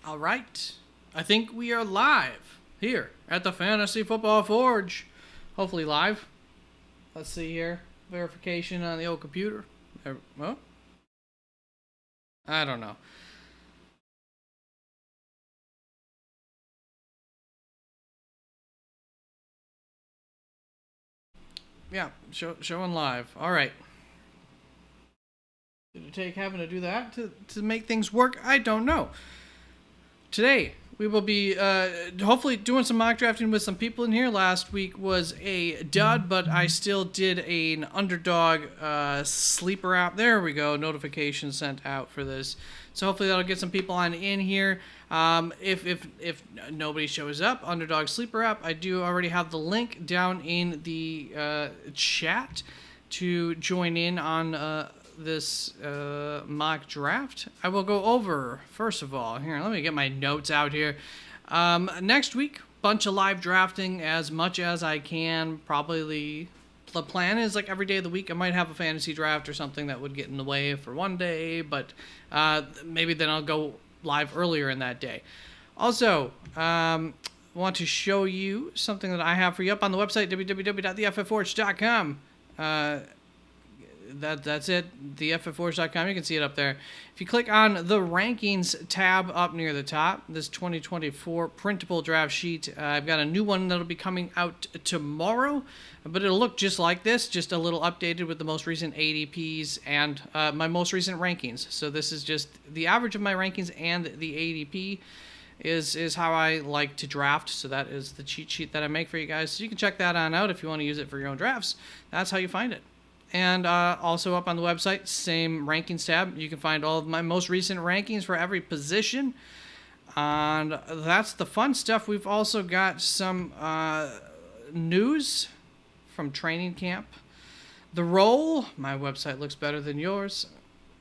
All right. I think we are live here at the Fantasy Football Forge. Hopefully live. Let's see here. Verification on the old computer. Well, I don't know. Yeah, showing live. All right. Did it take having to do that to make things work? I don't know. Today, we will be hopefully doing some mock drafting with some people in here. Last week was a dud, but I still did an underdog sleeper app. There we go. Notification sent out for this. So hopefully that'll get some people on in here. If nobody shows up, underdog sleeper app, I do already have the link down in the chat to join in on this mock draft. I will go over, first of all, here, let me get my notes out here. Next week, bunch of live drafting as much as I can. Probably the plan is like every day of the week I might have a fantasy draft or something that would get in the way for one day, but maybe then I'll go live earlier in that day. Also, want to show you something that I have for you up on the website, www.theff4h.com. That's it, theff4h.com. You can see it up there. If you click on the rankings tab up near the top, this 2024 printable draft sheet, I've got a new one that'll be coming out tomorrow, but it'll look just like this, just a little updated with the most recent ADPs and my most recent rankings. So this is just the average of my rankings and the ADP is how I like to draft. So that is the cheat sheet that I make for you guys. So you can check that on out if you want to use it for your own drafts. That's how you find it. And also up on the website, same rankings tab. You can find all of my most recent rankings for every position. And that's the fun stuff. We've also got some news from training camp. The role, my website looks better than yours.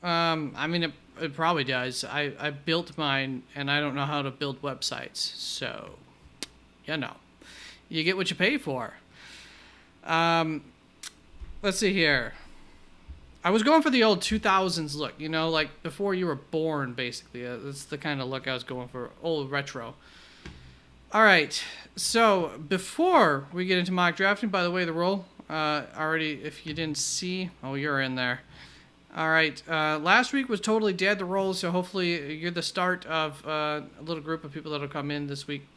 I mean, it probably does. I built mine, and I don't know how to build websites. So, you know, you get what you pay for. Let's see here. I was going for the old 2000s look, you know, like before you were born, basically. That's the kind of look I was going for, old retro. All right, so before we get into mock drafting, by the way, the roll, already, if you didn't see, oh, you're in there. All right, last week was totally dead, the roll, so hopefully you're the start of a little group of people that'll come in this week.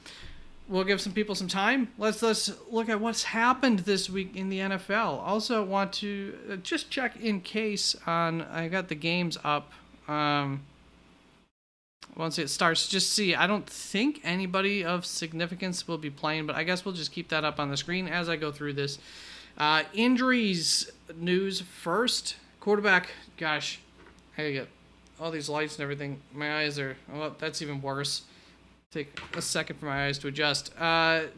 We'll give some people some time. Let's look at what's happened this week in the NFL. Also want to just check in case on, I got the games up. Once it starts, just see. I don't think anybody of significance will be playing, but I guess we'll just keep that up on the screen as I go through this. Injuries news first. Quarterback, gosh, I got all these lights and everything. My eyes are, well, that's even worse. Take a second for my eyes to adjust.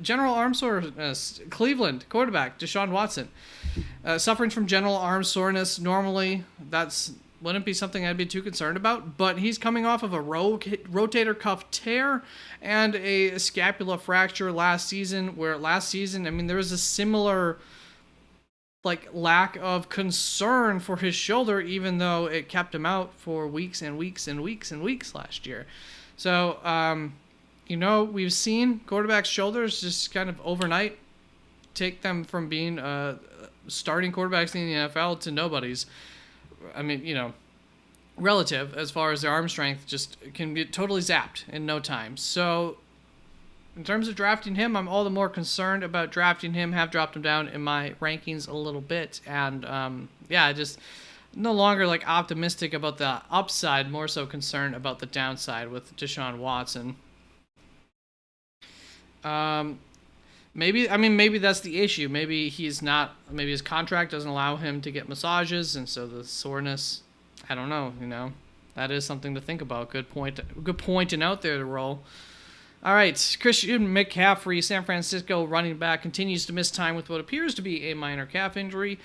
General arm soreness. Cleveland quarterback Deshaun Watson suffering from general arm soreness. Normally, wouldn't be something I'd be too concerned about, but he's coming off of a rotator cuff tear and a scapula fracture last season. I mean, there was a similar lack of concern for his shoulder, even though it kept him out for weeks and weeks and weeks and weeks last year. So, you know, we've seen quarterbacks' shoulders just kind of overnight take them from being starting quarterbacks in the NFL to nobodies. I mean, you know, relative as far as their arm strength just can get totally zapped in no time. So in terms of drafting him, I'm all the more concerned about drafting him, have dropped him down in my rankings a little bit. And, yeah, just no longer optimistic about the upside, more so concerned about the downside with Deshaun Watson. Maybe that's the issue. Maybe his contract doesn't allow him to get massages, and so the soreness, I don't know, you know, that is something to think about. Good point out there to roll. All right, Christian McCaffrey, San Francisco running back, continues to miss time with what appears to be a minor calf injury.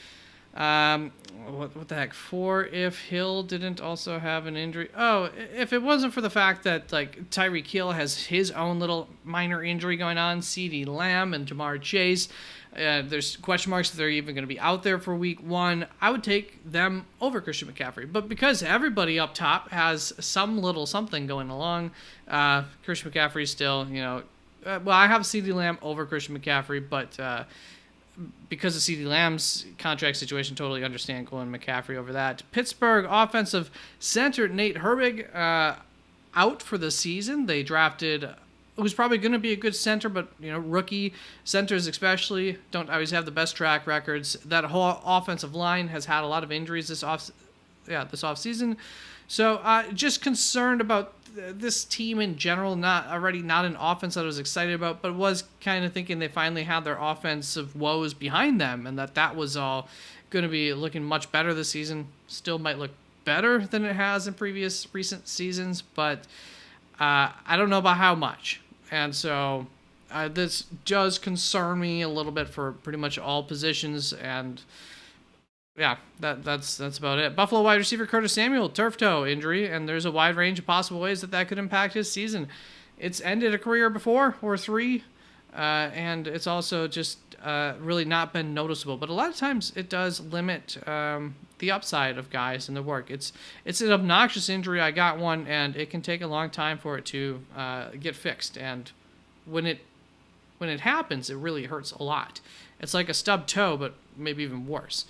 What the heck? 4 if Hill didn't also have an injury. Oh, if it wasn't for the fact that like Tyreek Hill has his own little minor injury going on, CeeDee Lamb and Jamar Chase, there's question marks if they're even going to be out there for week 1. I would take them over Christian McCaffrey. But because everybody up top has some little something going along, Christian McCaffrey still, well, I have CeeDee Lamb over Christian McCaffrey, but because of CeeDee Lamb's contract situation, totally understand going McCaffrey over that. Pittsburgh offensive center Nate Herbig out for the season. They drafted who's probably going to be a good center, but rookie centers especially don't always have the best track records. That whole offensive line has had a lot of injuries this off season. So just concerned about this team in general, not an offense that I was excited about, but was kind of thinking they finally had their offensive woes behind them and that was all going to be looking much better this season. Still might look better than it has in previous recent seasons, but I don't know about how much. And so this does concern me a little bit for pretty much all positions. And yeah, that's about it. Buffalo wide receiver Curtis Samuel, turf toe injury, and there's a wide range of possible ways that could impact his season. It's ended a career before, or 3, and it's also just really not been noticeable. But a lot of times it does limit the upside of guys in the work. It's an obnoxious injury. I got one, and it can take a long time for it to get fixed. And when it happens, it really hurts a lot. It's like a stubbed toe, but maybe even worse.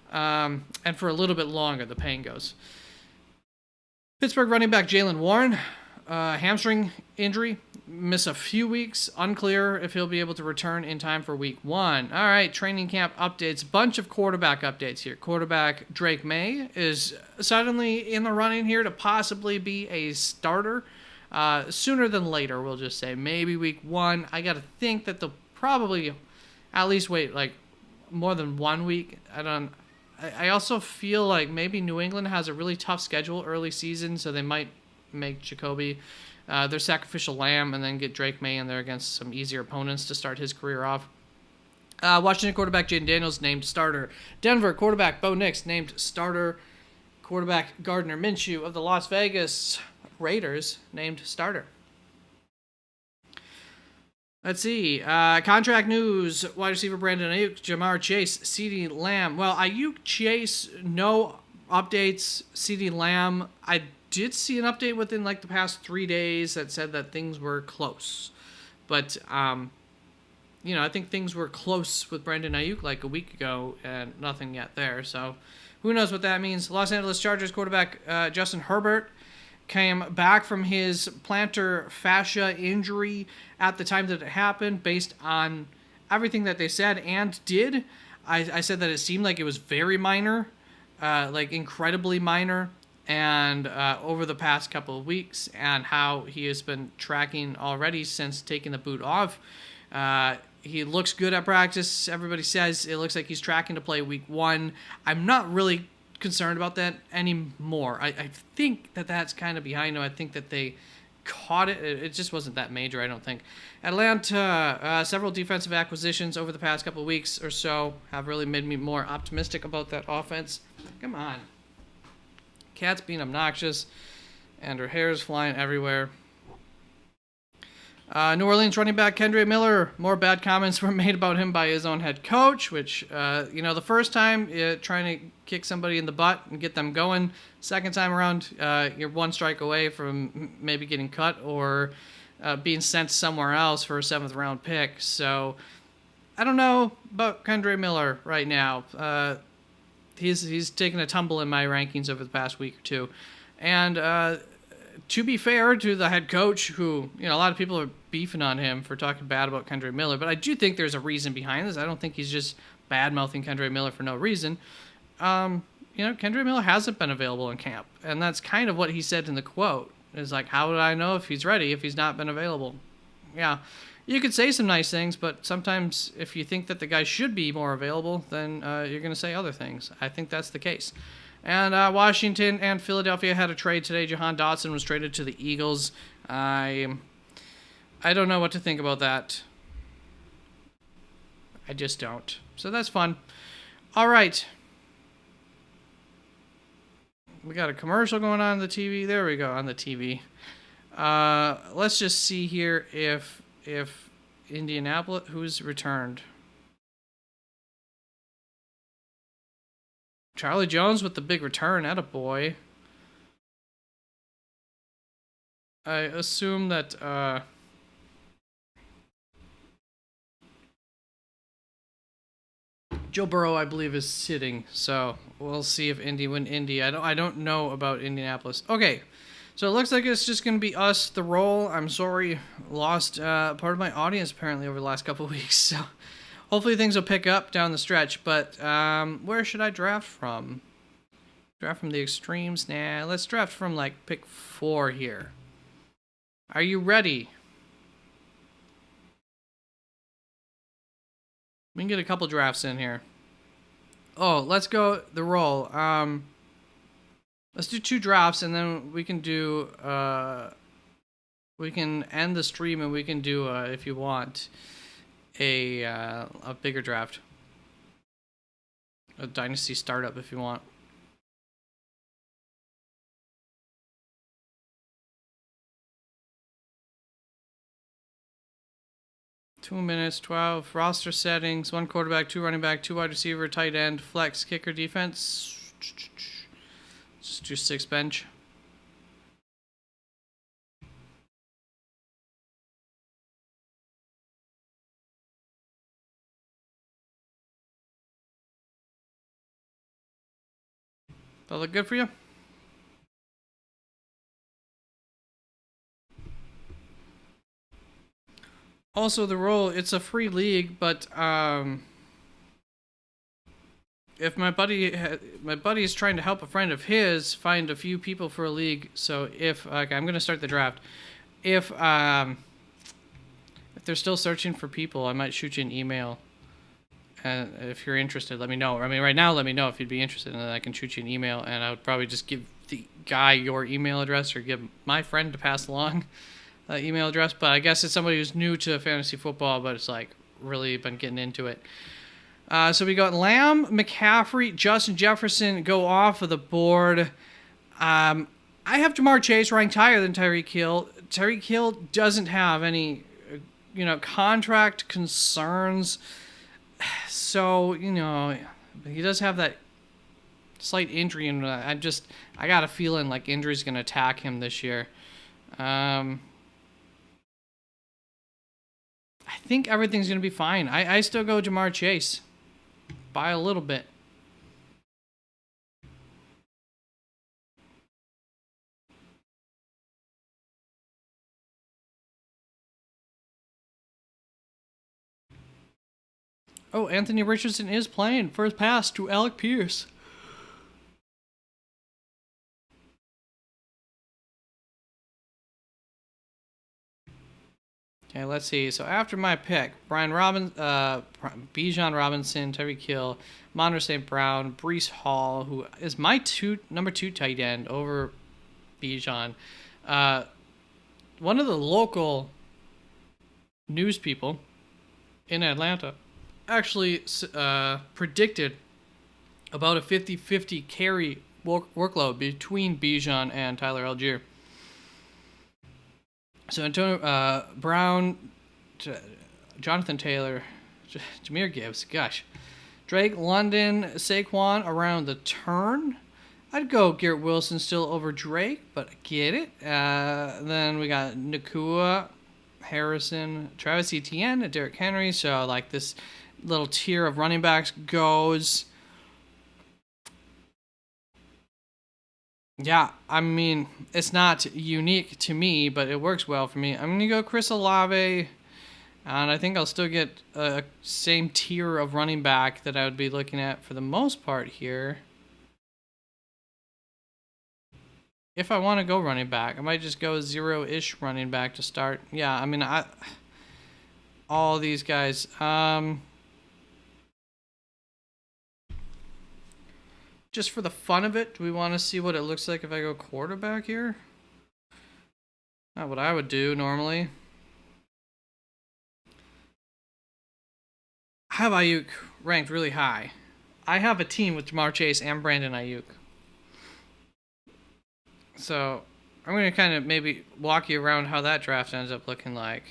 And for a little bit longer, the pain goes. Pittsburgh running back Jaylen Warren, hamstring injury, miss a few weeks. Unclear if he'll be able to return in time for week 1. All right, training camp updates. Bunch of quarterback updates here. Quarterback Drake May is suddenly in the running here to possibly be a starter. Sooner than later, we'll just say. Maybe week 1. I got to think that they'll probably at least wait like more than 1 week. I also feel like maybe New England has a really tough schedule early season, so they might make Jacoby their sacrificial lamb and then get Drake May in there against some easier opponents to start his career off. Washington quarterback Jaden Daniels named starter. Denver quarterback Bo Nix named starter. Quarterback Gardner Minshew of the Las Vegas Raiders named starter. Let's see. Contract news. Wide receiver Brandon Ayuk, Jamar Chase, CeeDee Lamb. Well, Ayuk, Chase, no updates. CeeDee Lamb, I did see an update within like the past 3 days that said that things were close. But, I think things were close with Brandon Ayuk like a week ago and nothing yet there. So who knows what that means. Los Angeles Chargers quarterback Justin Herbert came back from his plantar fascia injury at the time that it happened based on everything that they said and did. I said that it seemed like it was very minor, like incredibly minor, and over the past couple of weeks and how he has been tracking already since taking the boot off. He looks good at practice. Everybody says it looks like he's tracking to play week 1. I'm not really concerned about that anymore. I think that's kind of behind him. I think that they caught it. It just wasn't that major, I don't think. Atlanta, several defensive acquisitions over the past couple of weeks or so have really made me more optimistic about that offense. Come on. Cat's being obnoxious, and her hair is flying everywhere. New Orleans running back Kendre Miller, more bad comments were made about him by his own head coach, which, the first time trying to kick somebody in the butt and get them going. Second time around, you're one strike away from maybe getting cut or being sent somewhere else for a 7th round pick. So I don't know about Kendre Miller right now. He's taken a tumble in my rankings over the past week or two. And to be fair to the head coach, who, a lot of people are beefing on him for talking bad about Kendre Miller, but I do think there's a reason behind this. I don't think he's just bad-mouthing Kendre Miller for no reason. Kendre Miller hasn't been available in camp, and that's kind of what he said in the quote. It's like, how would I know if he's ready if he's not been available? Yeah, you could say some nice things, but sometimes if you think that the guy should be more available, then you're going to say other things. I think that's the case. And Washington and Philadelphia had a trade today. Jahan Dotson was traded to the Eagles. I don't know what to think about that. I just don't. So that's fun. All right. We got a commercial going on the TV. There we go, on the TV. Let's just see here if Indianapolis, who's returned. Charlie Jones with the big return. Attaboy. I assume that Joe Burrow, I believe, is sitting. So we'll see if Indy win Indy. I don't know about Indianapolis. Okay. So it looks like it's just going to be us, the roll. I'm sorry, lost part of my audience apparently over the last couple of weeks. So hopefully things will pick up down the stretch. But where should I draft from? Draft from the extremes? Nah, let's draft from like pick 4 here. Are you ready? We can get a couple drafts in here. Oh, let's go the roll. Let's do 2 drafts, and then we can do, we can end the stream, and we can do, if you want, a bigger draft. A Dynasty startup, if you want. Two minutes, 12. Roster settings, 1 quarterback, 2 running back, 2 wide receiver, tight end, flex, kicker, defense. Just do 6 bench. That look good for you? Also, the role, it's a free league, but if my buddy is trying to help a friend of his find a few people for a league, so if I'm gonna start the draft, if they're still searching for people, I might shoot you an email, and if you're interested, let me know. I mean, right now, let me know if you'd be interested, and then I can shoot you an email, and I would probably just give the guy your email address, or give my friend to pass along email address. But I guess it's somebody who's new to fantasy football, but it's like really been getting into it. So we got Lamb, McCaffrey, Justin Jefferson go off of the board. I have Jamar Chase ranked higher than Tyreek Hill. Tyreek Hill doesn't have any, contract concerns. So, he does have that slight injury, and I got a feeling like injury's going to attack him this year. I think everything's going to be fine. I still go Jamar Chase by a little bit. Oh, Anthony Richardson is playing. First pass to Alec Pierce. Okay, let's see. So after my pick, Bijan Robinson, Tyreek Hill, Monroe St. Brown, Breece Hall, who is my number 2 tight end over Bijan. One of the local news people in Atlanta actually predicted about a 50-50 carry workload between Bijan and Tyler Algier. So Antonio Brown, Jonathan Taylor, Jahmyr Gibbs, gosh. Drake, London, Saquon around the turn. I'd go Garrett Wilson still over Drake, but I get it. Then we got Nakua, Harrison, Travis Etienne, and Derrick Henry. So like this little tier of running backs goes. Yeah, I mean, it's not unique to me, but it works well for me. I'm going to go Chris Olave, and I think I'll still get a same tier of running back that I would be looking at for the most part here. If I want to go running back, I might just go 0-ish running back to start. Yeah, I mean, all these guys. Just for the fun of it, do we want to see what it looks like if I go quarterback here? Not what I would do normally. I have Ayuk ranked really high. I have a team with Jamar Chase and Brandon Ayuk. So I'm going to kind of maybe walk you around how that draft ends up looking like.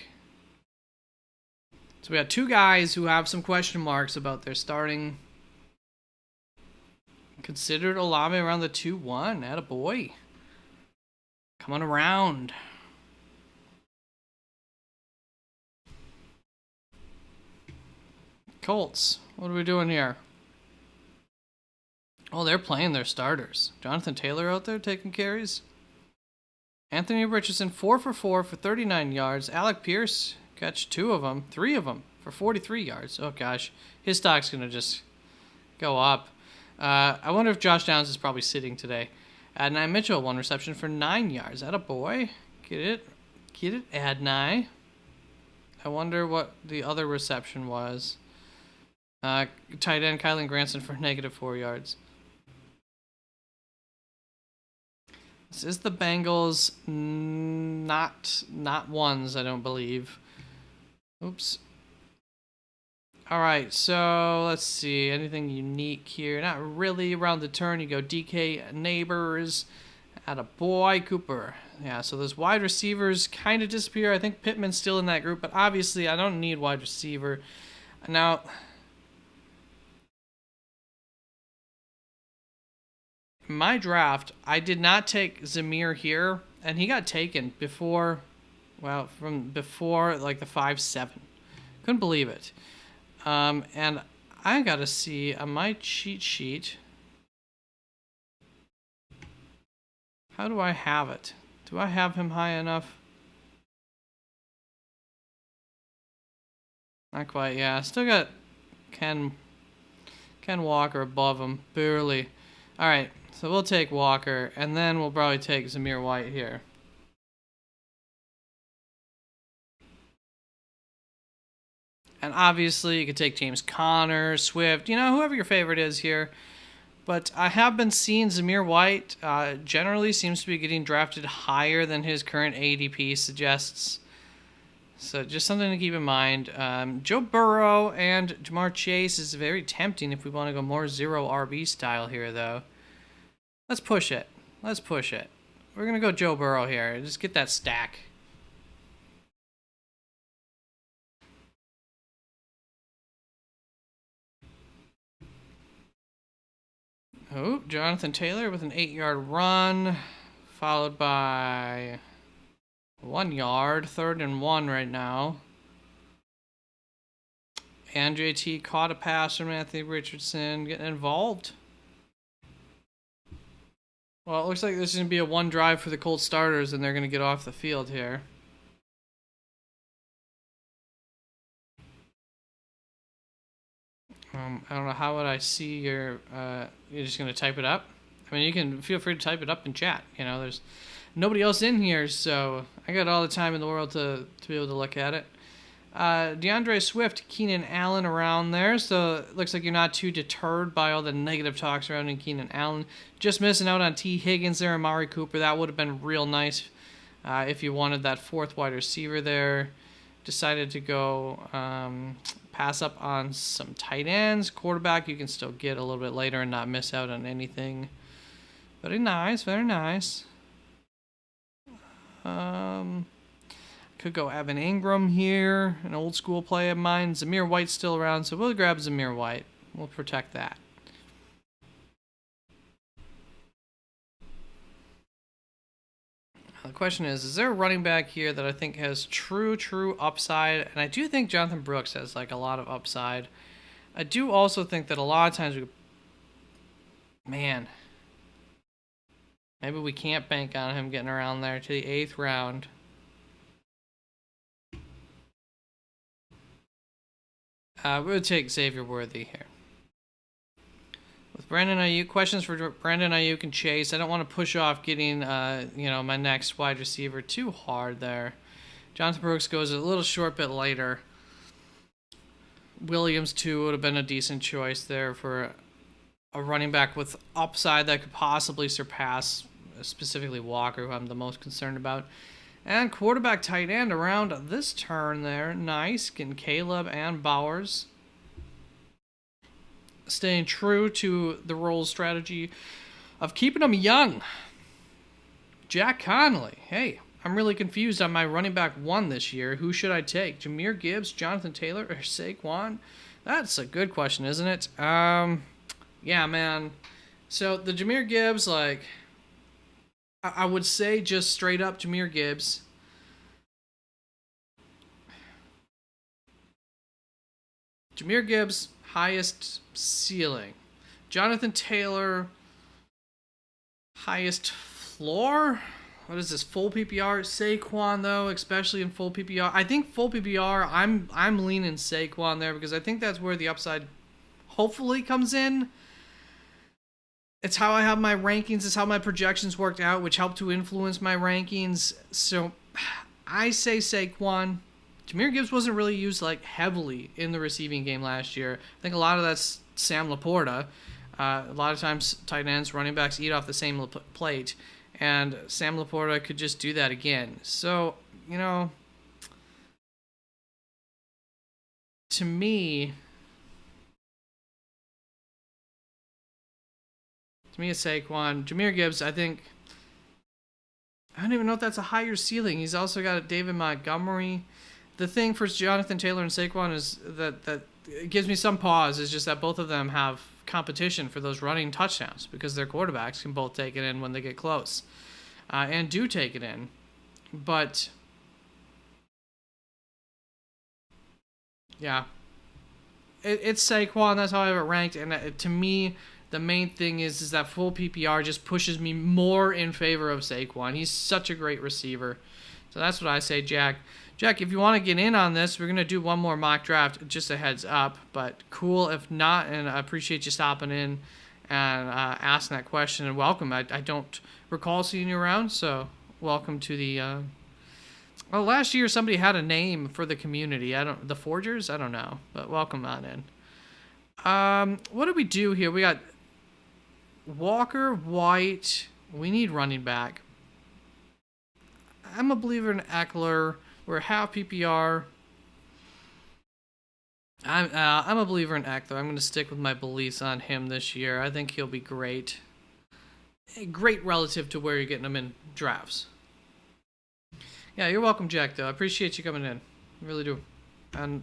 So we got two guys who have some question marks about their starting. Considered Olave around the 2-1. Attaboy. Coming around. Colts. What are we doing here? Oh, they're playing their starters. Jonathan Taylor out there taking carries. Anthony Richardson 4 for 4 for 39 yards. Alec Pierce catch 3 of them for 43 yards. Oh gosh, his stock's gonna just go up. I wonder if Josh Downs is probably sitting today. Adonai Mitchell 1 reception for 9 yards. Attaboy. Get it, Adonai. I wonder what the other reception was. Tight end Kylan Granson for -4 yards. This is the Bengals, not ones, I don't believe. Oops. All right, so let's see. Anything unique here? Not really. Around the turn, you go DK Neighbors. Attaboy, Cooper. Yeah, so those wide receivers kind of disappear. I think Pittman's still in that group, but obviously I don't need wide receiver. Now, my draft, I did not take Zamir here, and he got taken before, well, from before like the 5-7. Couldn't believe it. And I gotta see on my cheat sheet, how do I have it? Do I have him high enough? Not quite, yeah. Still got Ken Walker above him, barely. All right. So we'll take Walker, and then we'll probably take Zamir White here. And obviously, you could take James Conner, Swift, whoever your favorite is here. But I have been seeing Zamir White generally seems to be getting drafted higher than his current ADP suggests. So just something to keep in mind. Joe Burrow and Jamar Chase is very tempting if we want to go more zero RB style here, though. Let's push it. We're going to go Joe Burrow here. Just get that stack. Oh, Jonathan Taylor with an 8-yard run, followed by 1 yard, 3rd and 1 right now. And JT caught a pass from Anthony Richardson, getting involved. Well, it looks like this is going to be a 1 drive for the Colts starters, and they're going to get off the field here. I don't know, how would I see your, you're just going to type it up? I mean, you can feel free to type it up in chat. There's nobody else in here, so I got all the time in the world to be able to look at it. DeAndre Swift, Keenan Allen around there, so it looks like you're not too deterred by all the negative talk surrounding Keenan Allen. Just missing out on T. Higgins there, Amari Cooper. That would have been real nice if you wanted that 4th wide receiver there. Decided to go pass up on some tight ends. Quarterback you can still get a little bit later and not miss out on anything. Very nice, very nice. Could go Evan Ingram here, an old school play of mine. Zamir White's still around, so we'll grab Zamir White. We'll protect that. The question is there a running back here that I think has true upside? And I do think Jonathan Brooks has like a lot of upside. I do also think that a lot of times maybe we can't bank on him getting around there to the 8th round. We'll take Xavier Worthy here. With Brandon Ayuk, questions for Brandon Ayuk and Chase. I don't want to push off getting, my next wide receiver too hard there. Jonathan Brooks goes a little short bit later. Williams, too, would have been a decent choice there for a running back with upside that could possibly surpass, specifically Walker, who I'm the most concerned about. And quarterback tight end around this turn there. Nice. Getting Caleb and Bowers. Staying true to the role strategy of keeping them young. Jack Conley. Hey, I'm really confused on my running back one this year. Who should I take? Jahmyr Gibbs, Jonathan Taylor, or Saquon? That's a good question, isn't it? Yeah, man. So the Jahmyr Gibbs, like, I would say just straight up Jahmyr Gibbs. Jahmyr Gibbs, highest ceiling. Jonathan Taylor, highest floor. What is this, full PPR? Saquon though, especially in full PPR. I think full PPR, I'm leaning Saquon there because I think that's where the upside hopefully comes in. It's how I have my rankings. It's how my projections worked out, which helped to influence my rankings. So I say Saquon. Jahmyr Gibbs wasn't really used like heavily in the receiving game last year. I think a lot of that's Sam Laporta. A lot of times tight ends, running backs eat off the same plate. And Sam Laporta could just do that again. So, you know, to me it's Saquon. Jahmyr Gibbs, I think, I don't even know if that's a higher ceiling. He's also got David Montgomery. The thing for Jonathan Taylor and Saquon is that it gives me some pause is just that both of them have competition for those running touchdowns because their quarterbacks can both take it in when they get close and do take it in. But, yeah, it's Saquon. That's how I have it ranked. And to me, the main thing is that full PPR just pushes me more in favor of Saquon. He's such a great receiver. So that's what I say, Jack. Jack, if you want to get in on this, we're going to do one more mock draft, just a heads up. But cool if not, and I appreciate you stopping in and asking that question. And welcome. I don't recall seeing you around, so welcome to the... well, last year somebody had a name for the community. The Forgers? I don't know, but welcome on in. What do we do here? We got Walker, White. We need running back. I'm a believer in Eckler. We're half PPR. I'm a believer in Eckler. I'm going to stick with my beliefs on him this year. I think he'll be great. Great relative to where you're getting him in drafts. Yeah, you're welcome, Jack, though. I appreciate you coming in. I really do. And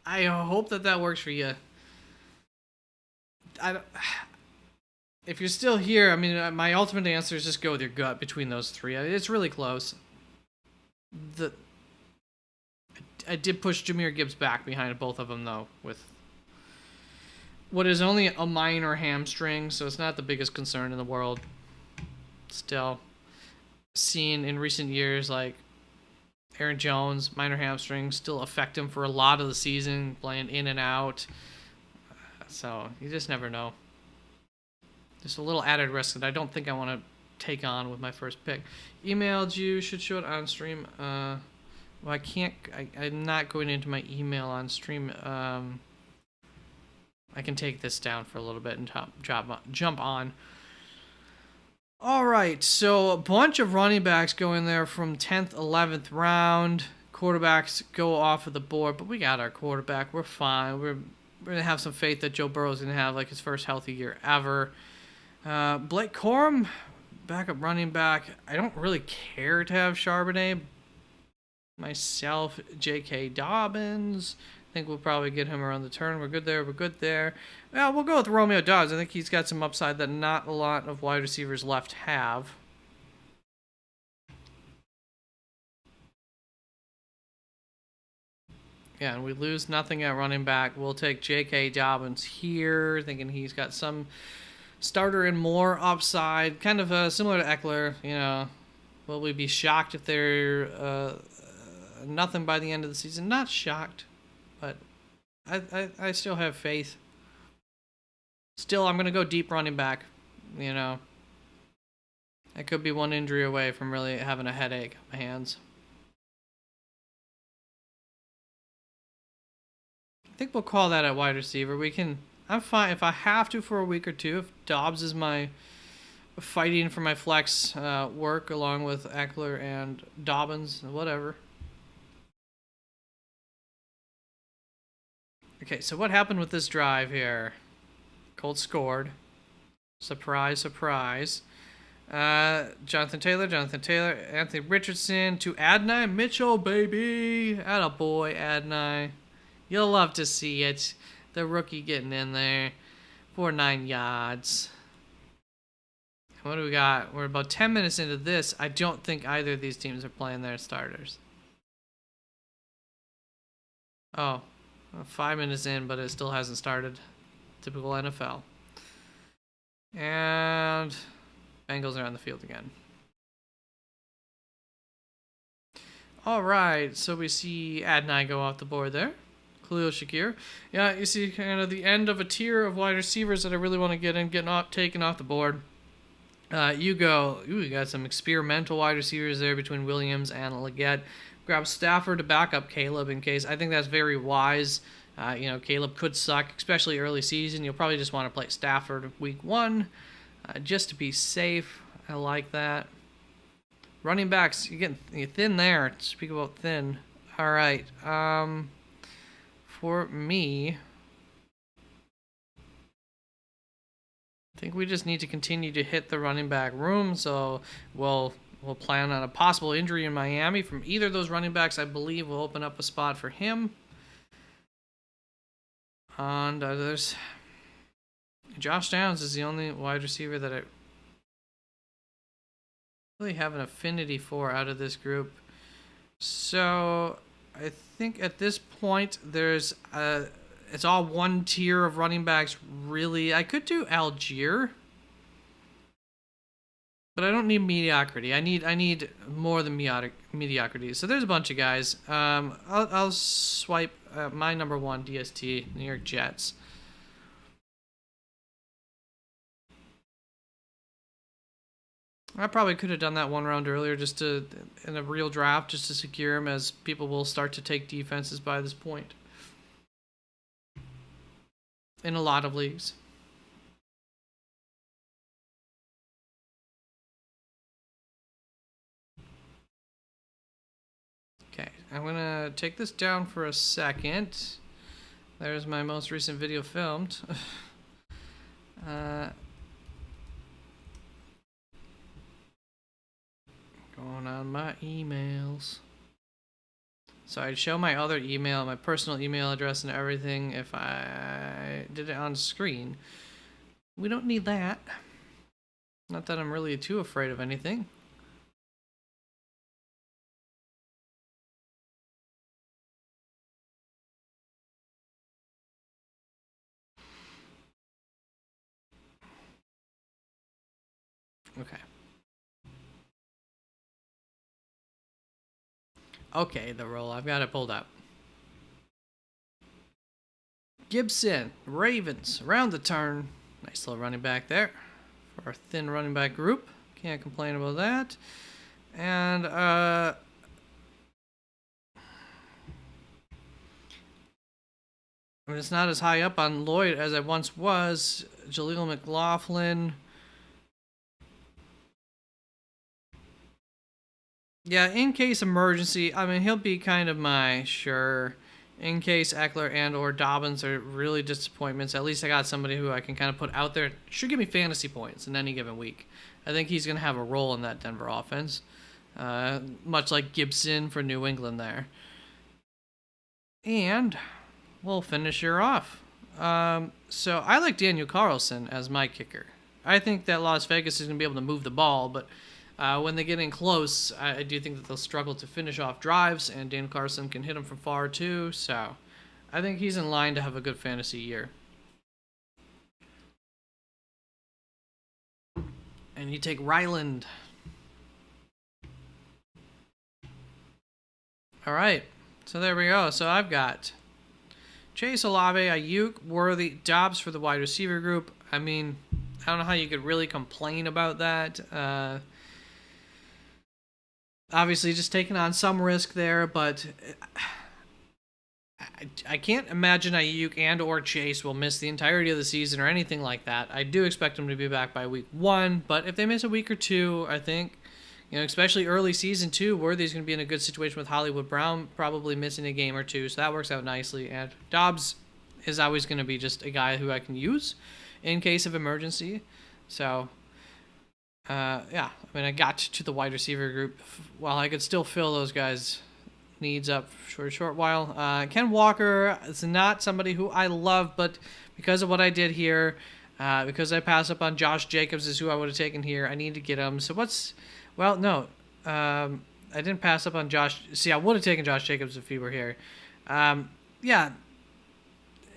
I hope that works for you. If you're still here, I mean, my ultimate answer is just go with your gut between those three. It's really close. I did push Jahmyr Gibbs back behind both of them, though, with what is only a minor hamstring, so it's not the biggest concern in the world. Still, seen in recent years, like Aaron Jones, minor hamstring, still affect him for a lot of the season, playing in and out. So you just never know. Just a little added risk that I don't think I want to take on with my first pick. Emailed you, should show it on stream. Well, I can't. I'm not going into my email on stream. I can take this down for a little bit and jump on. All right, so a bunch of running backs going there from 10th, 11th round. Quarterbacks go off of the board, but we got our quarterback. We're fine. We're going to have some faith that Joe Burrow's going to have like his first healthy year ever. Blake Corum, backup running back. I don't really care to have Charbonnet. Myself, J.K. Dobbins. I think we'll probably get him around the turn. We're good there. Well, we'll go with Romeo Doubs. I think he's got some upside that not a lot of wide receivers left have. Yeah, and we lose nothing at running back. We'll take J.K. Dobbins here, thinking he's got some starter and more upside. Kind of similar to Eckler, you know. Will we be shocked if they're nothing by the end of the season? Not shocked, but I still have faith. Still, I'm going to go deep running back, you know. I could be one injury away from really having a headache on my hands. I think we'll call that at wide receiver. I'm fine if I have to for a week or two. If Dobbs is my fighting for my flex work along with Eckler and Dobbins, whatever. Okay, so what happened with this drive here? Colts scored. Surprise, surprise. Jonathan Taylor, Anthony Richardson to Adonai Mitchell, baby. Attaboy, Adonai. You'll love to see it. The rookie getting in there for 9 yards. What do we got? We're about 10 minutes into this. I don't think either of these teams are playing their starters. Oh, 5 minutes in, but it still hasn't started. Typical NFL. And Bengals are on the field again. All right, so we see Adonai go off the board there. Khalil Shakir. Yeah, you see kind of the end of a tier of wide receivers that I really want to get in, taken off the board. You got some experimental wide receivers there between Williams and Leggett. Grab Stafford to back up Caleb in case. I think that's very wise. Caleb could suck, especially early season. You'll probably just want to play Stafford week 1 just to be safe. I like that. Running backs, you're thin there. Speak about thin. All right. For me, I think we just need to continue to hit the running back room. So we'll plan on a possible injury in Miami from either of those running backs. I believe will open up a spot for him. And there's Josh Downs is the only wide receiver that I really have an affinity for out of this group. So I think at this point there's it's all one tier of running backs. Really, I could do Algier, but I don't need mediocrity. I need more than mediocrity. So there's a bunch of guys. I'll swipe my number 1 DST, New York Jets. I probably could have done that 1 round earlier just to, in a real draft, just to secure him, as people will start to take defenses by this point in a lot of leagues. Okay, I'm going to take this down for a second. There's my most recent video filmed. Going on my emails. So I'd show my other email, my personal email address and everything if I did it on screen. We don't need that. Not that I'm really too afraid of anything. Okay. Okay, the roll. I've got it pulled up. Gibson, Ravens, around the turn. Nice little running back there for our thin running back group. Can't complain about that. And I mean, it's not as high up on Lloyd as I once was. Jaleel McLaughlin. Yeah, in case emergency, I mean, he'll be kind of my in case Eckler and or Dobbins are really disappointments. At least I got somebody who I can kind of put out there. Should give me fantasy points in any given week. I think he's going to have a role in that Denver offense. Much like Gibson for New England there. And we'll finish her off. So I like Daniel Carlson as my kicker. I think that Las Vegas is going to be able to move the ball, but when they get in close, I do think that they'll struggle to finish off drives, and Dan Carson can hit them from far too. So I think he's in line to have a good fantasy year. And you take Ryland. All right, so there we go. So I've got Chase, Olave, Ayuk, Worthy, Dobbs for the wide receiver group. I mean, I don't know how you could really complain about that. Obviously, just taking on some risk there, but I can't imagine Ayuk and or Chase will miss the entirety of the season or anything like that. I do expect them to be back by week 1, but if they miss a week or 2, I think, especially early season 2, Worthy's going to be in a good situation with Hollywood Brown probably missing a game or 2, so that works out nicely. And Dobbs is always going to be just a guy who I can use in case of emergency. So Yeah, I mean, I got to the wide receiver group while I could still fill those guys' needs up for a short while. Ken Walker is not somebody who I love, but because of what I did here, because I passed up on Josh Jacobs is who I would have taken here, I need to get him. So well, no, I didn't pass up on Josh. See, I would have taken Josh Jacobs if he were here. Yeah,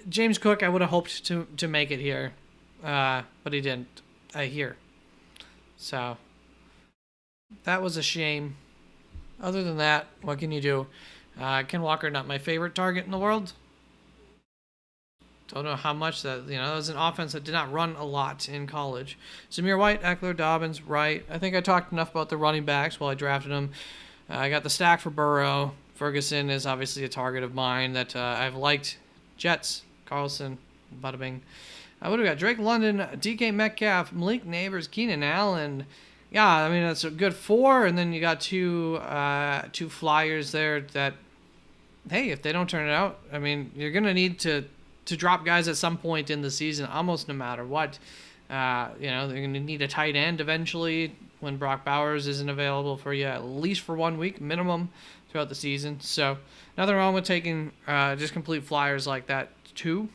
James Cook, I would have hoped to make it here, but he didn't. Here. So that was a shame. Other than that, what can you do? Ken Walker, not my favorite target in the world. Don't know how much that was an offense that did not run a lot in college. Zamir White, Eckler, Dobbins, Wright. I think I talked enough about the running backs while I drafted them. I got the stack for Burrow. Ferguson is obviously a target of mine that I've liked. Jets, Carlson, bada bing. What do we got? Drake London, DK Metcalf, Malik Neighbors, Keenan Allen. Yeah, I mean, that's a good 4, and then you got two flyers there that, hey, if they don't turn it out, I mean, you're going to need to drop guys at some point in the season, almost no matter what. They're going to need a tight end eventually when Brock Bowers isn't available for you, at least for 1 week minimum throughout the season. So nothing wrong with taking just complete flyers like that too.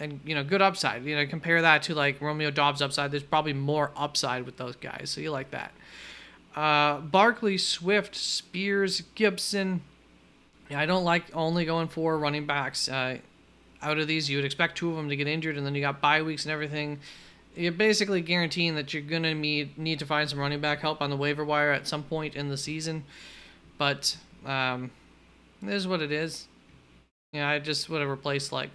And, good upside. Compare that to, like, Romeo Dobbs' upside. There's probably more upside with those guys, so you like that. Barkley, Swift, Spears, Gibson. Yeah, I don't like only going for running backs. Out of these, you would expect 2 of them to get injured, and then you got bye weeks and everything. You're basically guaranteeing that you're going to need to find some running back help on the waiver wire at some point in the season. But this is what it is. I just would have replaced, like,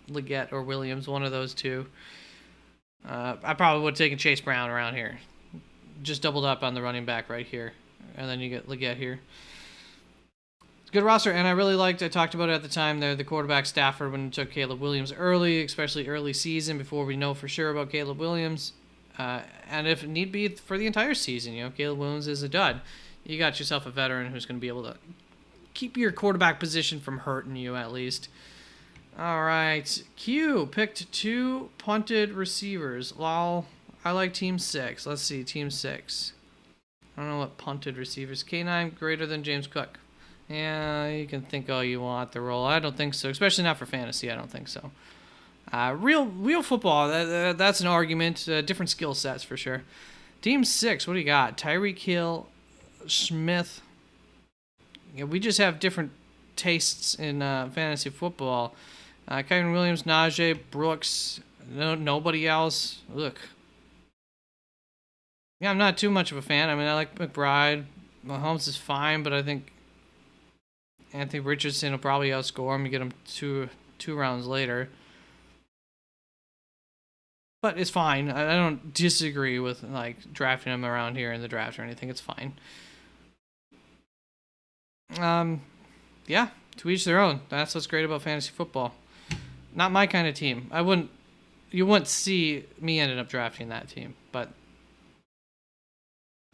Leggett or Williams, one of those two. I probably would have taken Chase Brown around here. Just doubled up on the running back right here. And then you get Leggett here. It's a good roster, and I talked about it at the time there, the quarterback Stafford when he took Caleb Williams early, especially early season before we know for sure about Caleb Williams. And if need be for the entire season, Caleb Williams is a dud. You got yourself a veteran who's going to be able to keep your quarterback position from hurting you at least. All right, Q picked 2 punted receivers. Lol, I like Team 6. Let's see, Team 6. I don't know what punted receivers. K9 greater than James Cook. Yeah, you can think all you want the role. I don't think so, especially not for fantasy. I don't think so. Real football, that's an argument. Different skill sets for sure. Team 6, what do you got? Tyreek Hill, Smith. Yeah, we just have different tastes in fantasy football. Kyron Williams, Najee, Brooks, nobody else. Look. Yeah, I'm not too much of a fan. I mean, I like McBride. Mahomes is fine, but I think Anthony Richardson will probably outscore him and get him two rounds later. But it's fine. I don't disagree with, like, drafting him around here in the draft or anything. It's fine. Yeah, to each their own. That's what's great about fantasy football. Not my kind of team. You wouldn't see me ended up drafting that team, but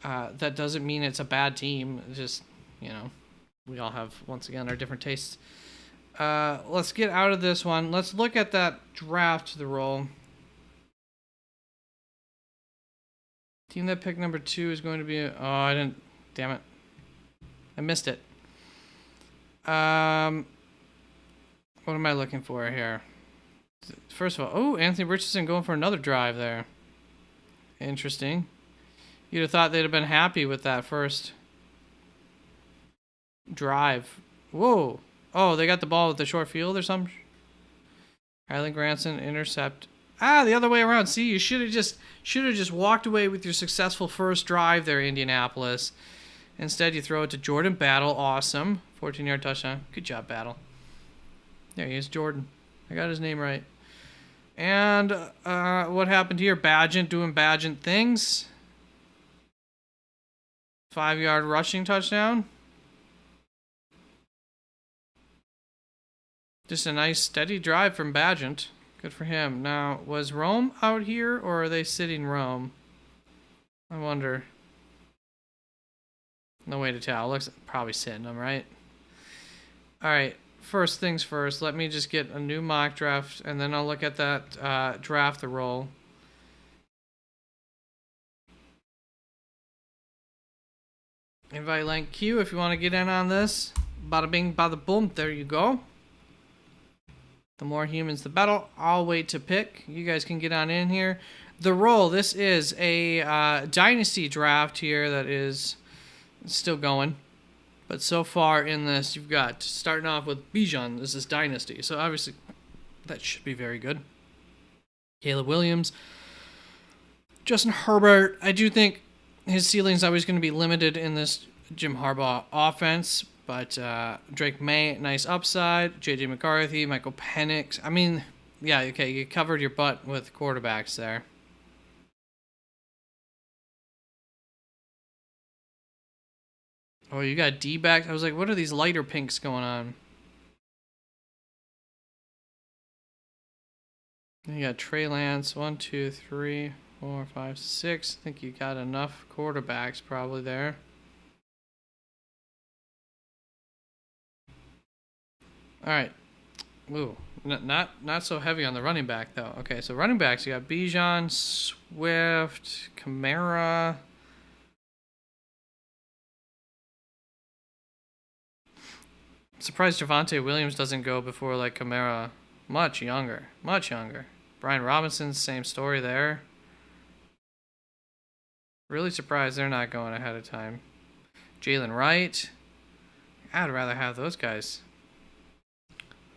that doesn't mean it's a bad team. It's just, we all have, once again, our different tastes. Let's get out of this one. Let's look at that draft the roll. Team that picked number 2 is going to be... I didn't... Damn it. I missed it. What am I looking for here? First of all, Anthony Richardson going for another drive there. Interesting. You'd have thought they'd have been happy with that first drive. Whoa. Oh, they got the ball with the short field or something? Kylan Granson, intercept. The other way around. See, you should have just walked away with your successful first drive there, Indianapolis. Instead, you throw it to Jordan Battle. Awesome. 14-yard touchdown. Good job, Battle. There he is, Jordan. I got his name right. And what happened here? Badgent doing Badgent things. 5-yard rushing touchdown. Just a nice steady drive from Badgent. Good for him. Now, was Rome out here, or are they sitting Rome? I wonder. No way to tell. Looks like probably sitting them, right? All right. First things first. Let me just get a new mock draft, and then I'll look at that draft the roll. Invite link Q if you want to get in on this. Bada bing, bada boom. There you go. The more humans, the better. I'll wait to pick. You guys can get on in here. The roll. This is a dynasty draft here that is still going. But so far in this, you've got starting off with Bijan. This is dynasty. So obviously, that should be very good. Caleb Williams. Justin Herbert. I do think his ceiling is always going to be limited in this Jim Harbaugh offense. But Drake May, nice upside. J.J. McCarthy, Michael Penix. I mean, yeah, okay, you covered your butt with quarterbacks there. Oh, you got D-backs? I was like, what are these lighter pinks going on? You got Trey Lance, 1, 2, 3, 4, 5, 6. I think you got enough quarterbacks probably there. All right. Ooh, not so heavy on the running back though. Okay, so running backs, you got Bijan, Swift, Kamara. I'm surprised Javonte Williams doesn't go before like Kamara. Much younger. Brian Robinson, same story there. Really surprised they're not going ahead of time. Jalen Wright. I'd rather have those guys.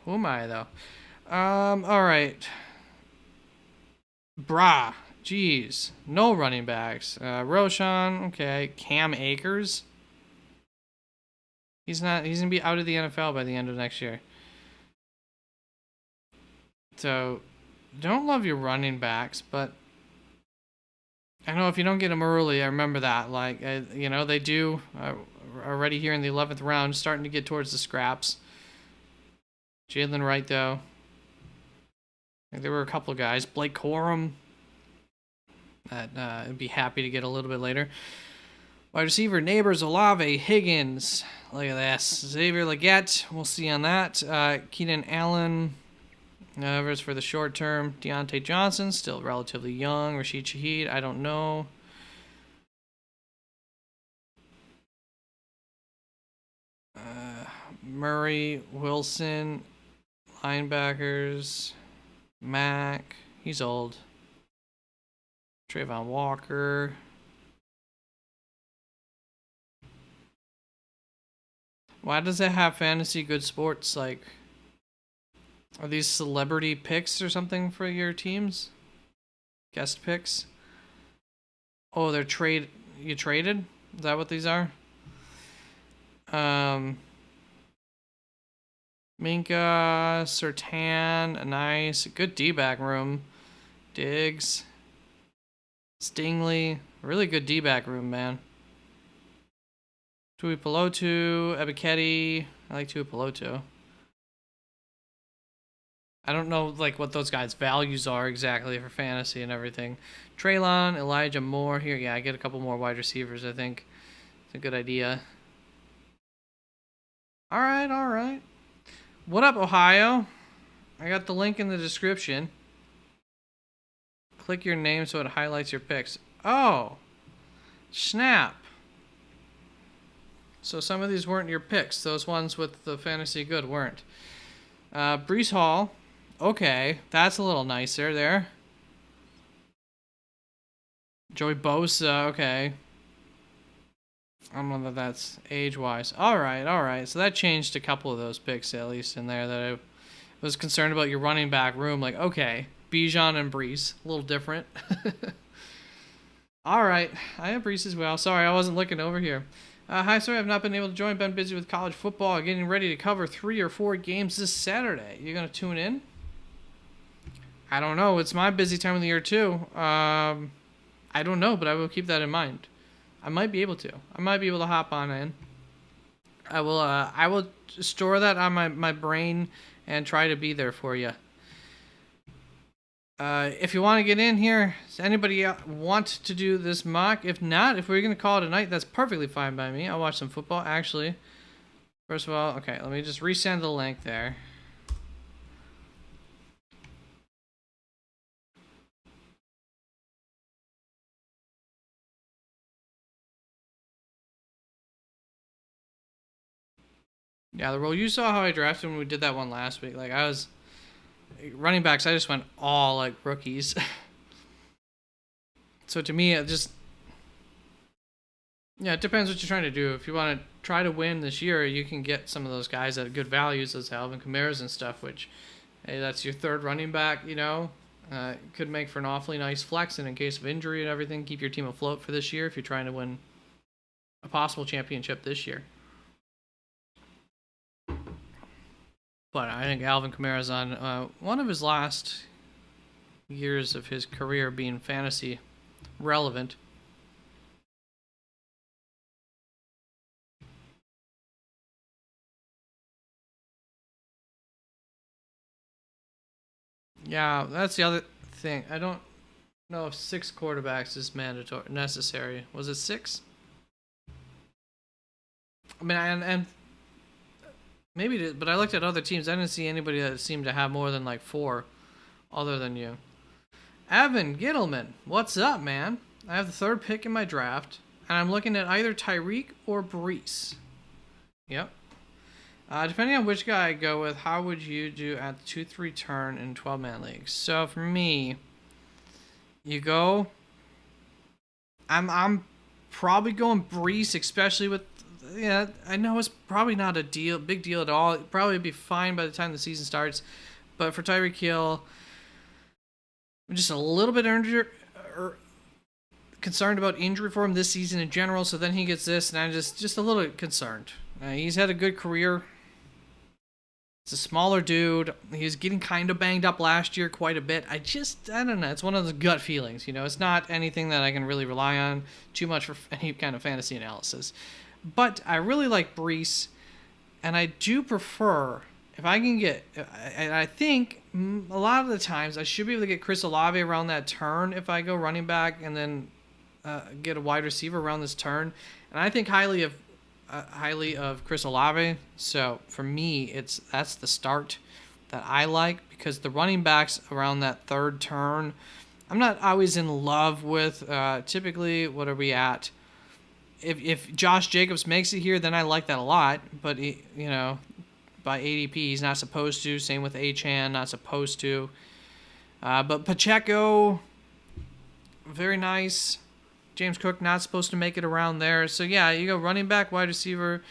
Who am I, though? All right. Brah. Jeez. No running backs. Roshan. Okay. Cam Akers. He's going to be out of the NFL by the end of next year. So, don't love your running backs, but I know if you don't get them early, I remember that. Like, you know, they do already here in the 11th round, starting to get towards the scraps. Jalen Wright, though. There were a couple of guys. Blake Corum. That I'd be happy to get a little bit later. Wide receiver, Neighbors, Olave, Higgins. Look at this. Xavier Legette. We'll see on that. Keenan Allen. As for the short term, Deontay Johnson, still relatively young. Rashid Shaheed, I don't know. Murray, Wilson, linebackers, Mack, he's old. Trayvon Walker. Why does it have fantasy good sports? Like, are these celebrity picks or something for your teams? Guest picks? Oh, they're you traded? Is that what these are? Minka, Sertan, nice. Good D-back room. Diggs. Stingley. Really good D-back room, man. Tui Pelotu, Ebiketie. I like Tui Pelotu. I don't know like what those guys' values are exactly for fantasy and everything. Traylon, Elijah Moore here. Yeah, I get a couple more wide receivers, I think. It's a good idea. All right. What up, Ohio? I got the link in the description. Click your name so it highlights your picks. Oh, snap. So some of these weren't your picks. Those ones with the fantasy good weren't. Breece Hall. Okay, that's a little nicer there. Joey Bosa. Okay. I don't know that that's age-wise. All right. So that changed a couple of those picks, at least, in there that I was concerned about your running back room. Like, okay, Bijan and Breece. A little different. All right. I have Breece as well. Sorry, I wasn't looking over here. Hi, sorry, I've not been able to join. Been busy with college football. Getting ready to cover 3 or 4 games this Saturday. You going to tune in? I don't know. It's my busy time of the year, too. I don't know, but I will keep that in mind. I might be able to. I might be able to hop on in. I will store that on my brain and try to be there for you. If you want to get in here, does anybody want to do this mock? If not, if we're going to call it a night, that's perfectly fine by me. I'll watch some football. Actually, first of all, okay, let me just resend the link there. Yeah, the role you saw how I drafted when we did that one last week. Like I was running backs, I just went all like rookies. So to me, it just it depends what you're trying to do. If you want to try to win this year, you can get some of those guys at good values, as Alvin Kamara's and stuff. Which, hey, that's your third running back. Could make for an awfully nice flex, and in case of injury and everything, keep your team afloat for this year if you're trying to win a possible championship this year. But I think Alvin Kamara's on one of his last years of his career being fantasy relevant. Yeah, that's the other thing. I don't know if 6 quarterbacks is necessary. Was it 6? I mean, and maybe it is, but I looked at other teams. I didn't see anybody that seemed to have more than like 4 other than you. Evan Gittleman, what's up, man? I have the 3rd pick in my draft, and I'm looking at either Tyreek or Brees. Yep. Depending on which guy I go with, how would you do at the 2-3 turn in 12-man leagues? So for me, you go. I'm probably going Brees, especially with. Yeah, I know it's probably not a big deal at all. It'd probably be fine by the time the season starts. But for Tyreek Hill, I'm just a little bit concerned about injury for him this season in general. So then he gets this, and I'm just a little concerned. He's had a good career. He's a smaller dude. He was getting kind of banged up last year quite a bit. I don't know. It's one of those gut feelings. It's not anything that I can really rely on too much for any kind of fantasy analysis. But I really like Brees, and I do prefer, if I can get, and I think a lot of the times I should be able to get Chris Olave around that turn if I go running back and then get a wide receiver around this turn. And I think highly of Chris Olave. So for me, that's the start that I like, because the running backs around that 3rd turn, I'm not always in love with. Typically, what are we at? If Josh Jacobs makes it here, then I like that a lot. But by ADP, he's not supposed to. Same with Achane, not supposed to. But Pacheco, very nice. James Cook, not supposed to make it around there. So, yeah, you go running back, wide receiver.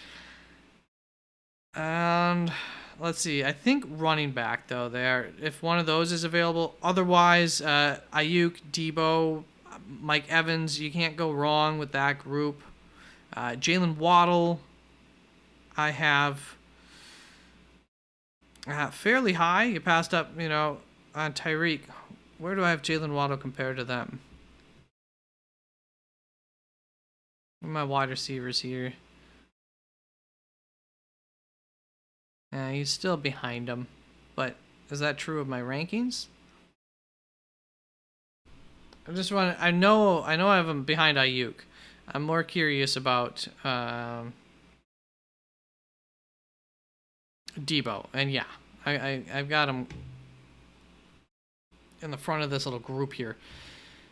And let's see. I think running back, though, there, if one of those is available. Otherwise, Ayuk, Debo, Mike Evans, you can't go wrong with that group. Jalen Waddle, I have fairly high. You passed up, on Tyreek. Where do I have Jalen Waddle compared to them? My wide receivers here. He's still behind him, but is that true of my rankings? I know I have him behind Ayuk. I'm more curious about Debo, and yeah, I've got him in the front of this little group here.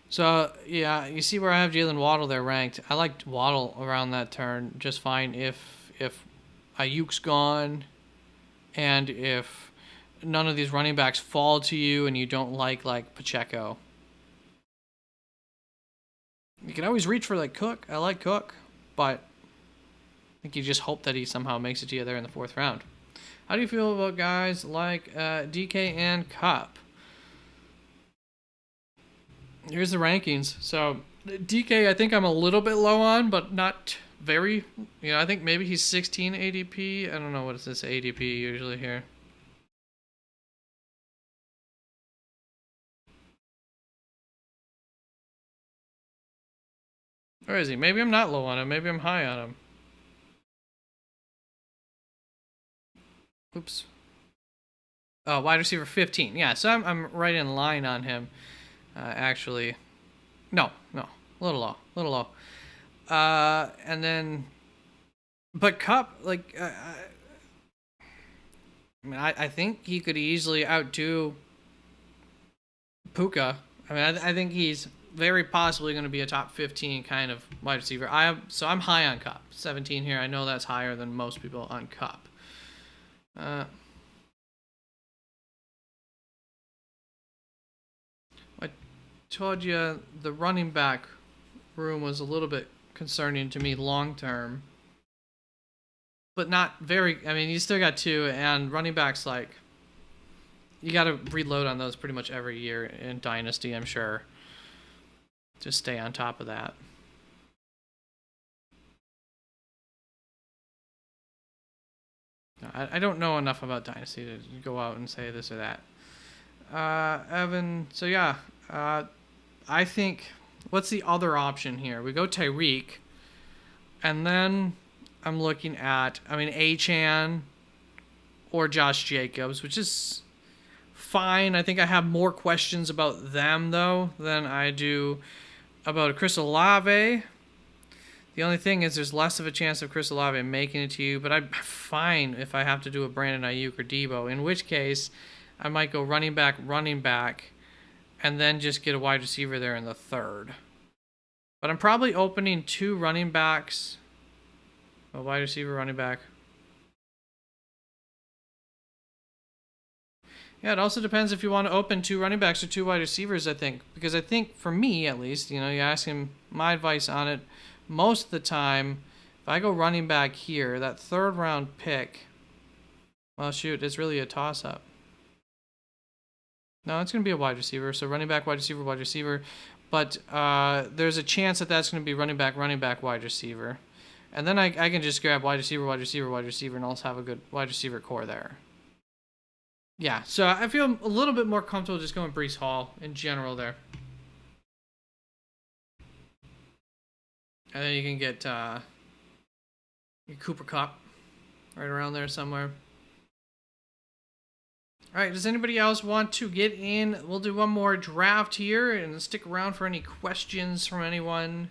So, yeah, you see where I have Jalen Waddle there ranked. I like Waddle around that turn just fine if Ayuk's gone and if none of these running backs fall to you and you don't like Pacheco. You can always reach for, Cook. I like Cook, but I think you just hope that he somehow makes it to you there in the 4th round. How do you feel about guys like DK and Cup? Here's the rankings. So DK, I think I'm a little bit low on, but not very. I think maybe he's 16 ADP. I don't know what is this ADP usually here. Where is he? Maybe I'm not low on him. Maybe I'm high on him. Oops. Oh, wide receiver 15. Yeah, so I'm right in line on him. Actually, no, a little low. And then, but Cup, I think he could easily outdo Puka. I think he's very possibly going to be a top 15 kind of wide receiver. So I'm high on Cup. 17 here. I know that's higher than most people on Cup. I told you the running back room was a little bit concerning to me long term, but not very. I mean, you still got two, and running backs like you got to reload on those pretty much every year in Dynasty, I'm sure. Just stay on top of that. I don't know enough about Dynasty to go out and say this or that. Evan, so yeah, I think, what's the other option here? We go Tyreek, and then I'm looking at, I mean, Achan or Josh Jacobs, which is fine. I think I have more questions about them, though, than I do about Chris Olave. The only thing is there's less of a chance of Chris Olave making it to you, but I'm fine if I have to do a Brandon Ayuk or Debo, in which case I might go running back, and then just get a wide receiver there in the third. But I'm probably opening two running backs, a wide receiver, running back. Yeah, it also depends if you want to open two running backs or two wide receivers, I think. Because I think, for me at least, you ask him my advice on it, most of the time, if I go running back here, that third round pick, well, shoot, it's really a toss-up. No, it's going to be a wide receiver. So running back, wide receiver, wide receiver. But there's a chance that that's going to be running back, wide receiver. And then I can just grab wide receiver, and also have a good wide receiver core there. Yeah, so I feel a little bit more comfortable just going Breece Hall in general there. And then you can get your Cooper Kupp right around there somewhere. All right, does anybody else want to get in? We'll do one more draft here and stick around for any questions from anyone.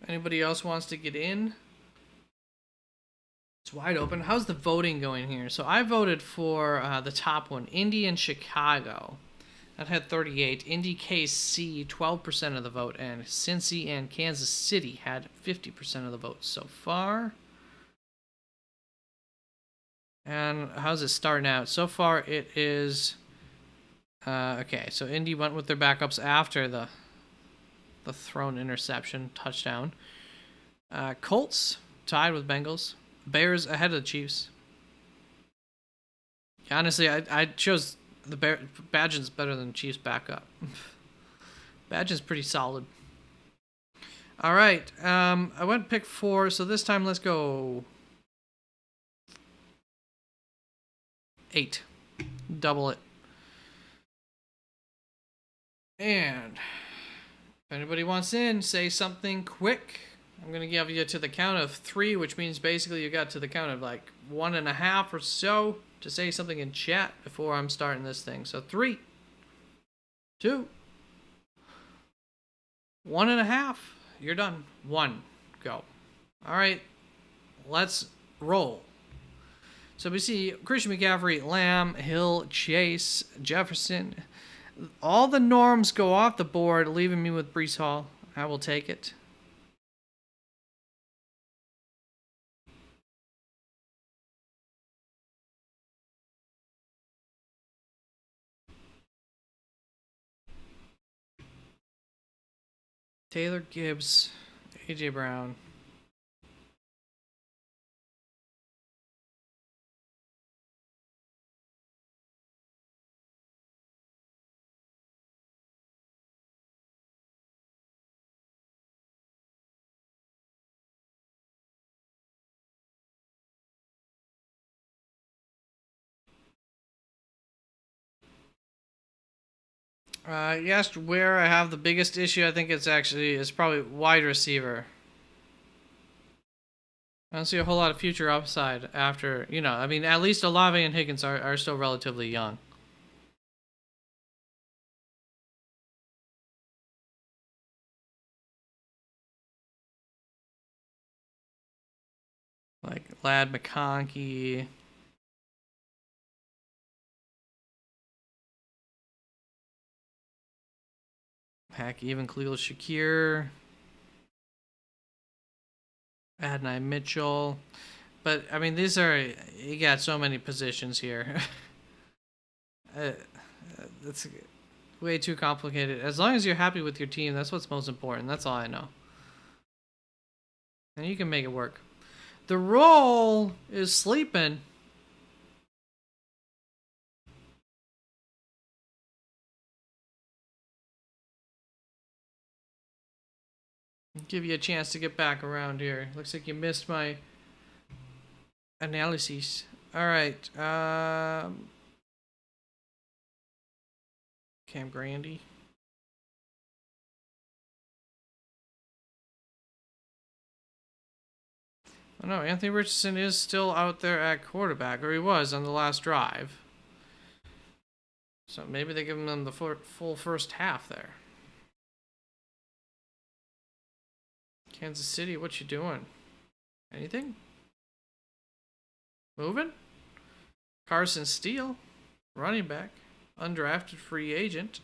Anybody else wants to get in? It's wide open. How's the voting going here? So I voted for the top one, Indy and Chicago. That had 38. Indy, KC, 12% of the vote. And Cincy and Kansas City had 50% of the vote so far. And how's it starting out? So far it is... okay, so Indy went with their backups after the thrown interception touchdown. Colts tied with Bengals. Bears ahead of the Chiefs. Honestly, I chose the Badgins better than Chiefs backup. Badgins pretty solid. All right, I went pick 4, so this time let's go 8. Double it. And if anybody wants in, say something quick. I'm going to give you to the count of 3, which means basically you got to the count of like 1.5 or so to say something in chat before I'm starting this thing. So 3, 2, 1.5. You're done. 1. Go. All right. Let's roll. So we see Christian McCaffrey, Lamb, Hill, Chase, Jefferson. All the norms go off the board, leaving me with Breece Hall. I will take it. Taylor Gibbs, A.J. Brown. You asked where I have the biggest issue. I think it's probably wide receiver. I don't see a whole lot of future upside after, I mean, at least Olave and Higgins are still relatively young. Like Lad McConkey. Heck, even Khalil Shakir. Adonai Mitchell. But I mean, these are, you got so many positions here. It's way too complicated. As long as you're happy with your team, that's what's most important. That's all I know. And you can make it work. The roll is sleeping. Give you a chance to get back around here. Looks like you missed my analyses. All right. Cam Grandy. Oh no, Anthony Richardson is still out there at quarterback, or he was on the last drive. So maybe they give him the full first half there. Kansas City, what you doing? Anything? Moving? Carson Steele, running back, undrafted free agent.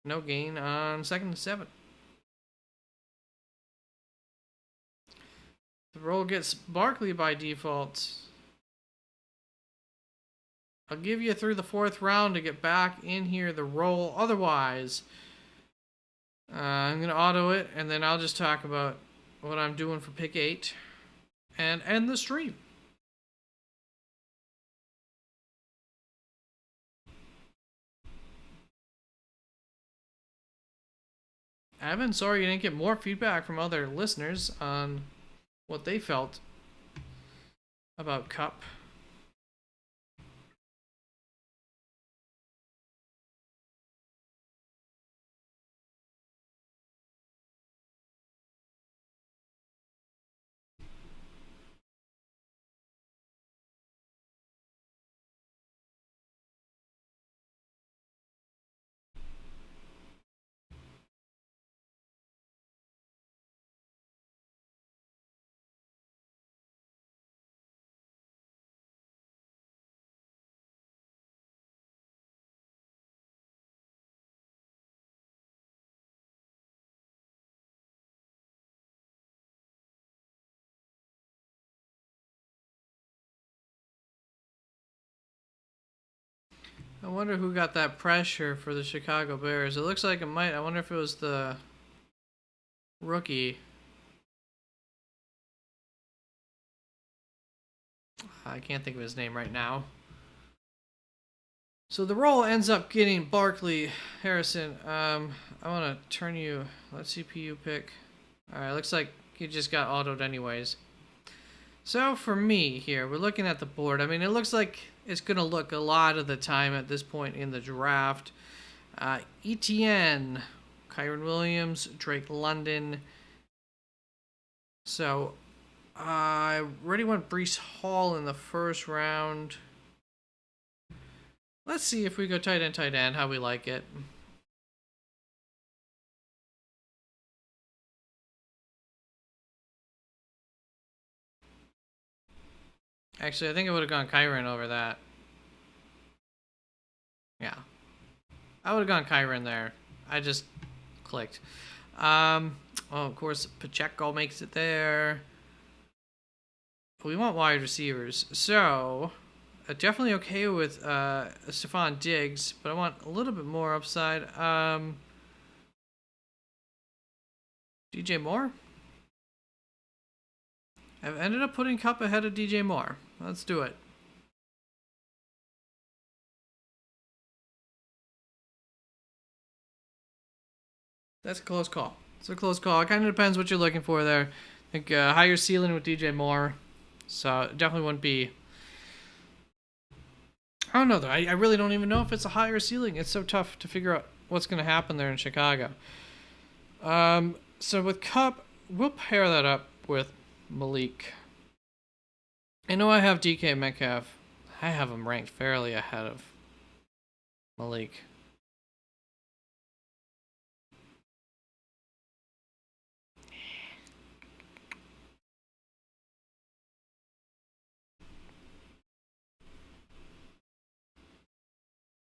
No gain on 2nd and 7. The roll gets Barkley by default. I'll give you through the 4th round to get back in here the roll. Otherwise, I'm going to auto it, and then I'll just talk about what I'm doing for pick 8 and end the stream. Evan, sorry you didn't get more feedback from other listeners on what they felt about Cup. I wonder who got that pressure for the Chicago Bears. It looks like it might. I wonder if it was the rookie. I can't think of his name right now. So the roll ends up getting Barkley. Harrison, I want to turn you. Let's CPU pick. Alright, looks like you just got autoed anyways. So for me here, we're looking at the board. I mean, it looks like it's going to look a lot of the time at this point in the draft. ETN, Kyron Williams, Drake London. So I already went Breece Hall in the 1st round. Let's see if we go tight end, how we like it. Actually, I think I would have gone Kyron over that. Yeah. I would have gone Kyron there. I just clicked. Oh, of course, Pacheco makes it there. We want wide receivers. So, definitely okay with Stephon Diggs, but I want a little bit more upside. DJ Moore? I've ended up putting Cup ahead of DJ Moore. Let's do it. That's a close call. It's a close call. It kind of depends what you're looking for there. I think higher ceiling with DJ Moore. So it definitely wouldn't be... I don't know, though. I really don't even know if it's a higher ceiling. It's so tough to figure out what's going to happen there in Chicago. So with Cup, we'll pair that up with Malik. I know I have DK Metcalf. I have him ranked fairly ahead of Malik.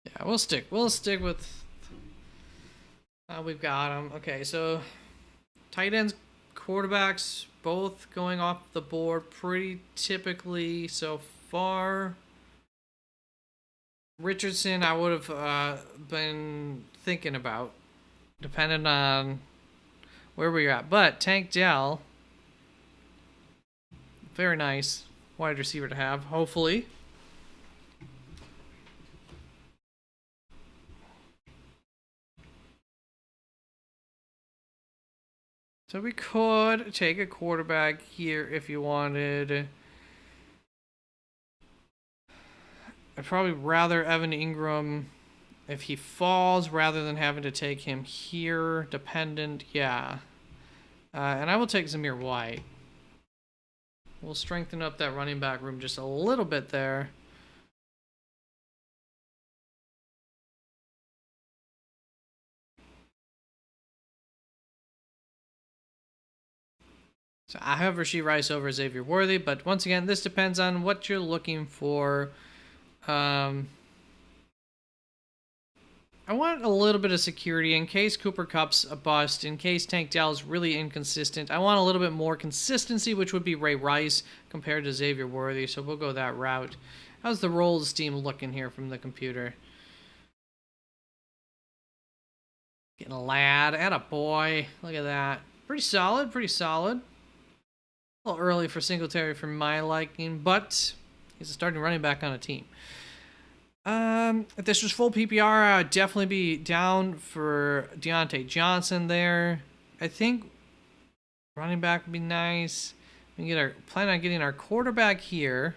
Yeah, we'll stick with we've got him. Okay, so tight ends, quarterbacks, both going off the board pretty typically so far. Richardson, I would have been thinking about, depending on where we're at. But Tank Dell, very nice wide receiver to have, hopefully. So we could take a quarterback here if you wanted. I'd probably rather Evan Ingram if he falls rather than having to take him here. Dependent, yeah. And I will take Zamir White. We'll strengthen up that running back room just a little bit there. So I have Rashee Rice over Xavier Worthy, but once again, this depends on what you're looking for. I want a little bit of security in case Cooper Kupp's a bust, in case Tank Dell's really inconsistent. I want a little bit more consistency, which would be Ray Rice compared to Xavier Worthy, so we'll go that route. How's the rolls team looking here from the computer? Getting a lad and a boy. Look at that. Pretty solid, pretty solid. A little early for Singletary for my liking, but he's a starting running back on a team. If this was full PPR, I'd definitely be down for Deontay Johnson there. I think running back would be nice. We plan on getting our quarterback here.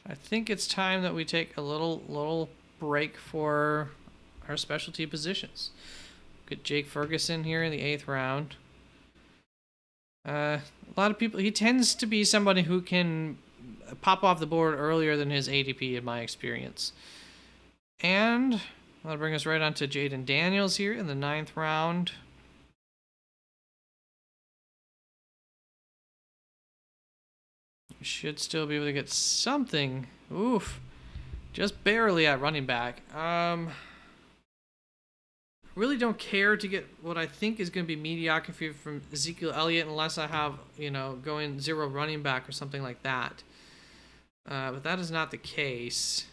I think it's time that we take a little break for our specialty positions. Get Jake Ferguson here in the 8th round. A lot of people, he tends to be somebody who can pop off the board earlier than his ADP in my experience. And that'll bring us right on to Jaden Daniels here in the 9th round. Should still be able to get something. Oof. Just barely at running back. Really don't care to get what I think is going to be mediocrity from Ezekiel Elliott unless I have, going 0 running back or something like that. But that is not the case.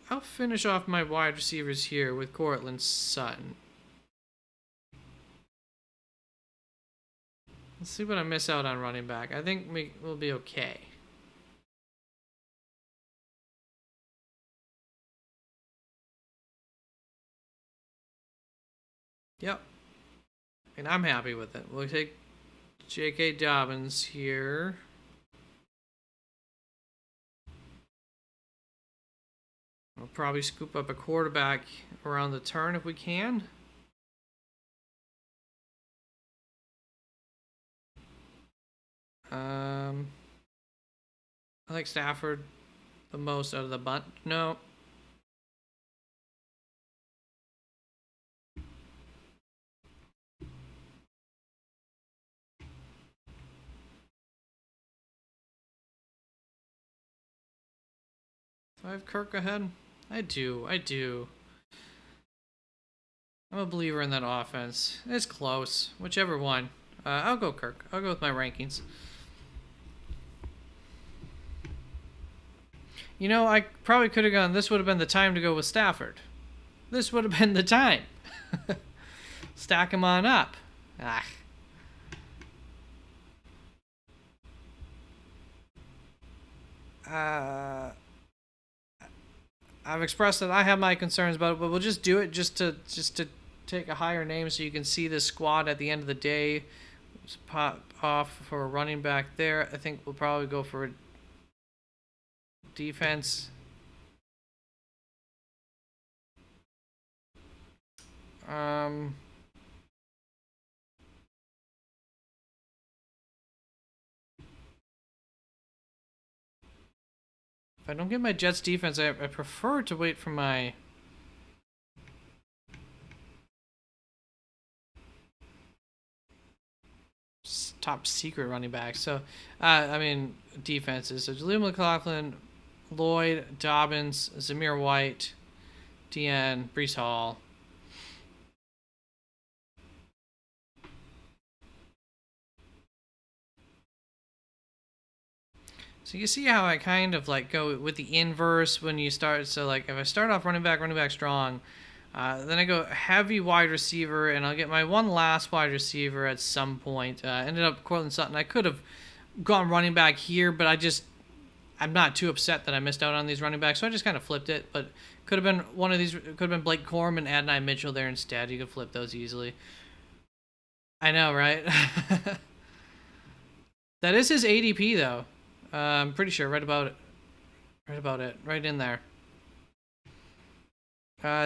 I'll finish off my wide receivers here with Cortland Sutton. Let's see what I miss out on running back. I think we'll be okay. Yep. And I'm happy with it. We'll take J.K. Dobbins here. We'll probably scoop up a quarterback around the turn if we can. I like Stafford the most out of the bunch. No. Do I have Kirk ahead? I do. I'm a believer in that offense. It's close. Whichever one. I'll go Kirk. I'll go with my rankings. I probably could have gone, this would have been the time to go with Stafford. This would have been the time. Stack him on up. I've expressed that I have my concerns about it, but we'll just do it just to take a higher name so you can see this squad at the end of the day. Just pop off for a running back there. I think we'll probably go for a defense. If I don't get my Jets defense, I prefer to wait for my... top secret running backs. So, I mean, defenses. So, Jaleel McLaughlin, Lloyd, Dobbins, Zamir White, DN, Brees Hall. So you see how I kind of like go with the inverse when you start. So like if I start off running back strong, then I go heavy wide receiver, and I'll get my one last wide receiver at some point. Ended up Cortland Sutton. I could have gone running back here, but I'm not too upset that I missed out on these running backs, so I just kind of flipped it. But could have been one of these. Could have been Blake Corum and Adonai Mitchell there instead. You could flip those easily. I know, right? That is his ADP though. I'm pretty sure, right about it, right in there.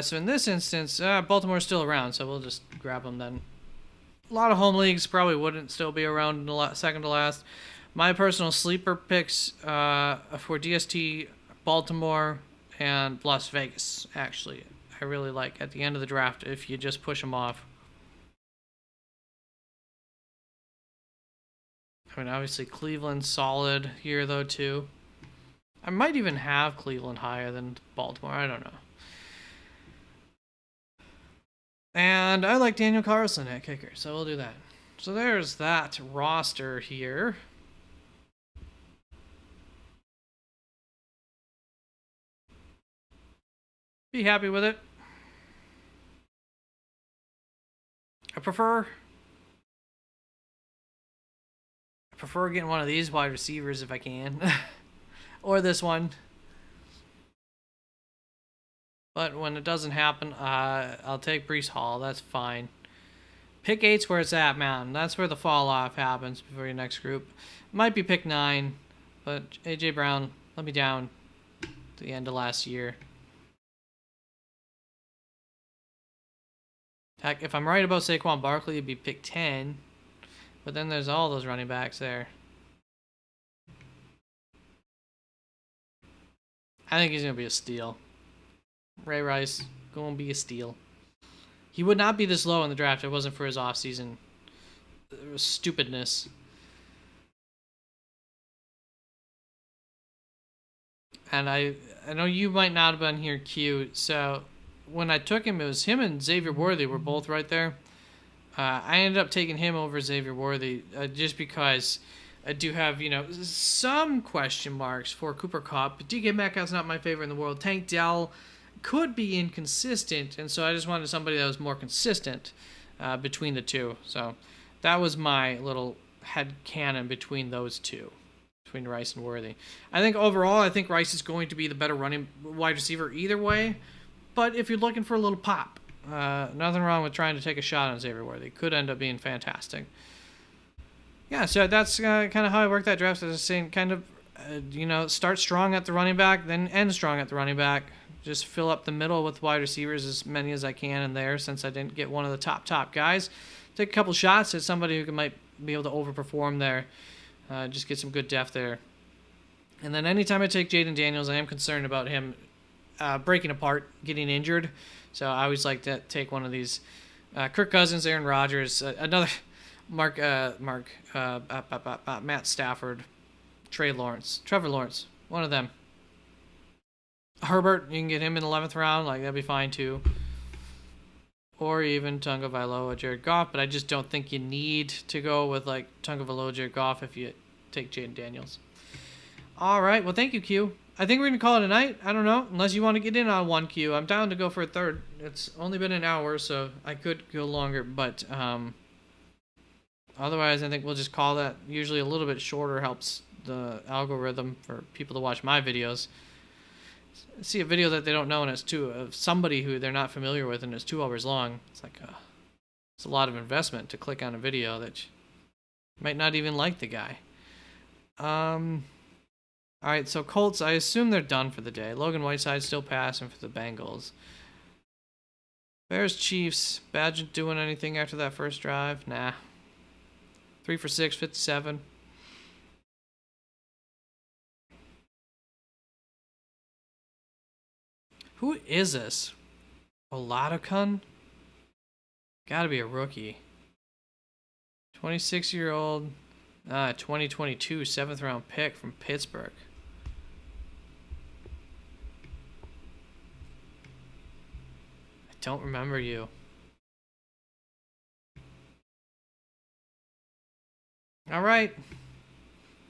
So in this instance, Baltimore's still around, so we'll just grab them then. A lot of home leagues probably wouldn't still be around in the second to last. My personal sleeper picks for DST, Baltimore, and Las Vegas, actually. I really like at the end of the draft if you just push them off. I mean, obviously Cleveland's solid here, though, too. I might even have Cleveland higher than Baltimore. I don't know. And I like Daniel Carlson at kicker, so we'll do that. So there's that roster here. Be happy with it. I prefer getting one of these wide receivers if I can. Or this one. But when it doesn't happen, I'll take Brees Hall. That's fine. Pick 8's where it's at, man. That's where the fall off happens before your next group. Might be pick 9, but A.J. Brown let me down at the end of last year. Heck, if I'm right about Saquon Barkley, it'd be pick 10. But then there's all those running backs there. I think he's going to be a steal. Ray Rice, going to be a steal. He would not be this low in the draft if it wasn't for his offseason stupidness. And I know you might not have been here, Q. So when I took him, it was him and Xavier Worthy were both right there. I ended up taking him over Xavier Worthy just because I do have, some question marks for Cooper Kupp. DK Metcalf's not my favorite in the world. Tank Dell could be inconsistent, and so I just wanted somebody that was more consistent between the two. So that was my little head canon between those two, between Rice and Worthy. I think overall, Rice is going to be the better running wide receiver either way, but if you're looking for a little pop, nothing wrong with trying to take a shot on Xavier Worthy. Could end up being fantastic. Yeah, so that's kind of how I work that draft. As I was saying, kind of, start strong at the running back, then end strong at the running back. Just fill up the middle with wide receivers, as many as I can in there, since I didn't get one of the top guys. Take a couple shots at somebody who might be able to overperform there. Just get some good depth there. And then anytime I take Jaden Daniels, I am concerned about him breaking apart, getting injured. So I always like to take one of these. Kirk Cousins, Aaron Rodgers, another Matt Stafford, Trevor Lawrence, one of them. Herbert, you can get him in the 11th round, that'd be fine too. Or even Tunga Vailoa, Jared Goff, but I just don't think you need to go with Tunga Vailoa, Jared Goff if you take Jaden Daniels. All right, well, thank you, Q. I think we're going to call it a night. I don't know, unless you want to get in on one, Q. I'm down to go for a third. It's only been an hour, so I could go longer, but otherwise I think we'll just call that. Usually a little bit shorter helps the algorithm for people to watch my videos. See a video that they don't know and it's of somebody who they're not familiar with and it's 2 hours long. It's it's a lot of investment to click on a video that you might not even like the guy. All right, so Colts, I assume they're done for the day. Logan Whiteside's still passing for the Bengals. Bears, Chiefs. Badgett doing anything after that first drive? Nah. 3 for 6, 57. Who is this? Oladokun? Gotta be a rookie. 26-year-old. 2022 7th round pick from Pittsburgh. I don't remember you. All right.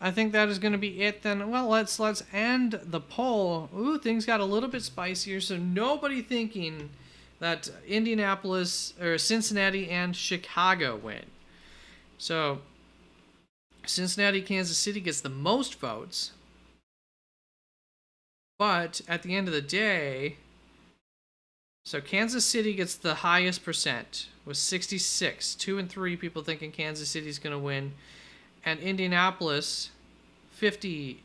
I think that is going to be it then. Well, let's end the poll. Ooh, things got a little bit spicier. So nobody thinking that Indianapolis or Cincinnati and Chicago win. So Cincinnati, Kansas City gets the most votes. But at the end of the day, so Kansas City gets the highest percent with 66. 2 and 3 people thinking Kansas City's going to win. And Indianapolis, 55%.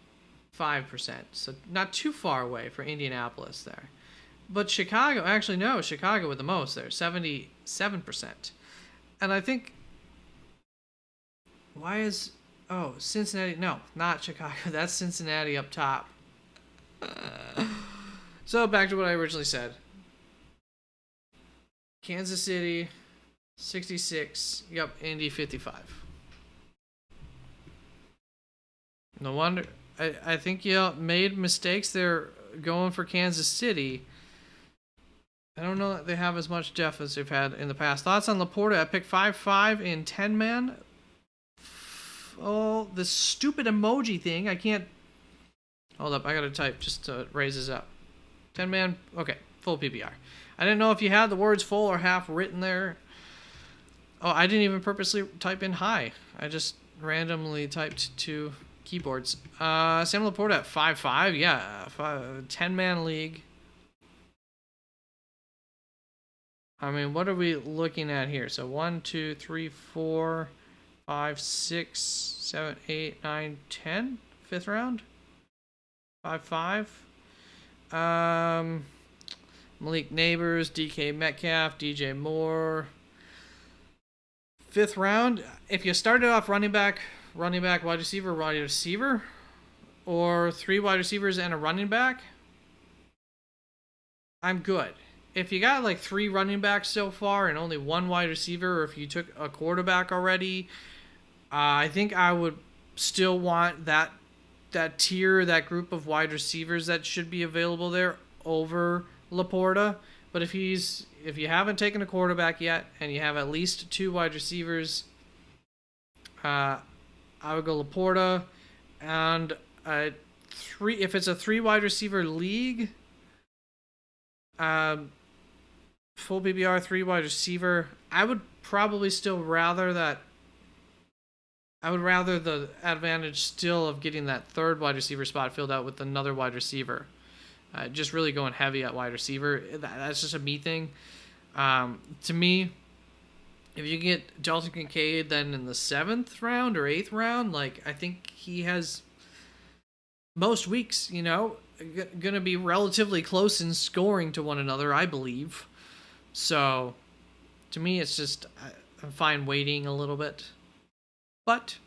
So not too far away for Indianapolis there. But Chicago, actually no, Chicago with the most there, 77%. And I think, Cincinnati, no, not Chicago. That's Cincinnati up top. So back to what I originally said. Kansas City, 66. Yep, Indy, 55. No wonder. I think you made mistakes there going for Kansas City. I don't know that they have as much depth as they've had in the past. Thoughts on Laporta at pick 5-5 in 10-man? Oh, this stupid emoji thing. I can't. Hold up. I got to type just to raise this up. 10-man. Okay. Full PPR. I didn't know if you had the words full or half written there. Oh, I didn't even purposely type in high. I just randomly typed to keyboards. Sam Laporta at 5-5. Yeah. 10-man league. I mean, what are we looking at here? So 1, 2, 3, 4, 5, 6, 7, 8, 9, 10. 5th round. 5-5. Malik Neighbors, DK Metcalf, DJ Moore. 5th round. If you started off running back, wide receiver, or 3 wide receivers and a running back, I'm good. If you got like 3 running backs so far and only 1 wide receiver, or if you took a quarterback already, I think I would still want that tier, that group of wide receivers that should be available there over Laporta. But if you haven't taken a quarterback yet and you have at least 2 wide receivers, I would go Laporta. And 3, if it's a 3 wide receiver league, full PPR 3 wide receiver, I would probably still rather that. I would rather the advantage still of getting that 3rd wide receiver spot filled out with another wide receiver. Just really going heavy at wide receiver. That's just a me thing. To me, if you get Dalton Kincaid then in the 7th round or 8th round, like, I think he has most weeks, going to be relatively close in scoring to one another, I believe. So, to me, it's just, I'm fine waiting a little bit. But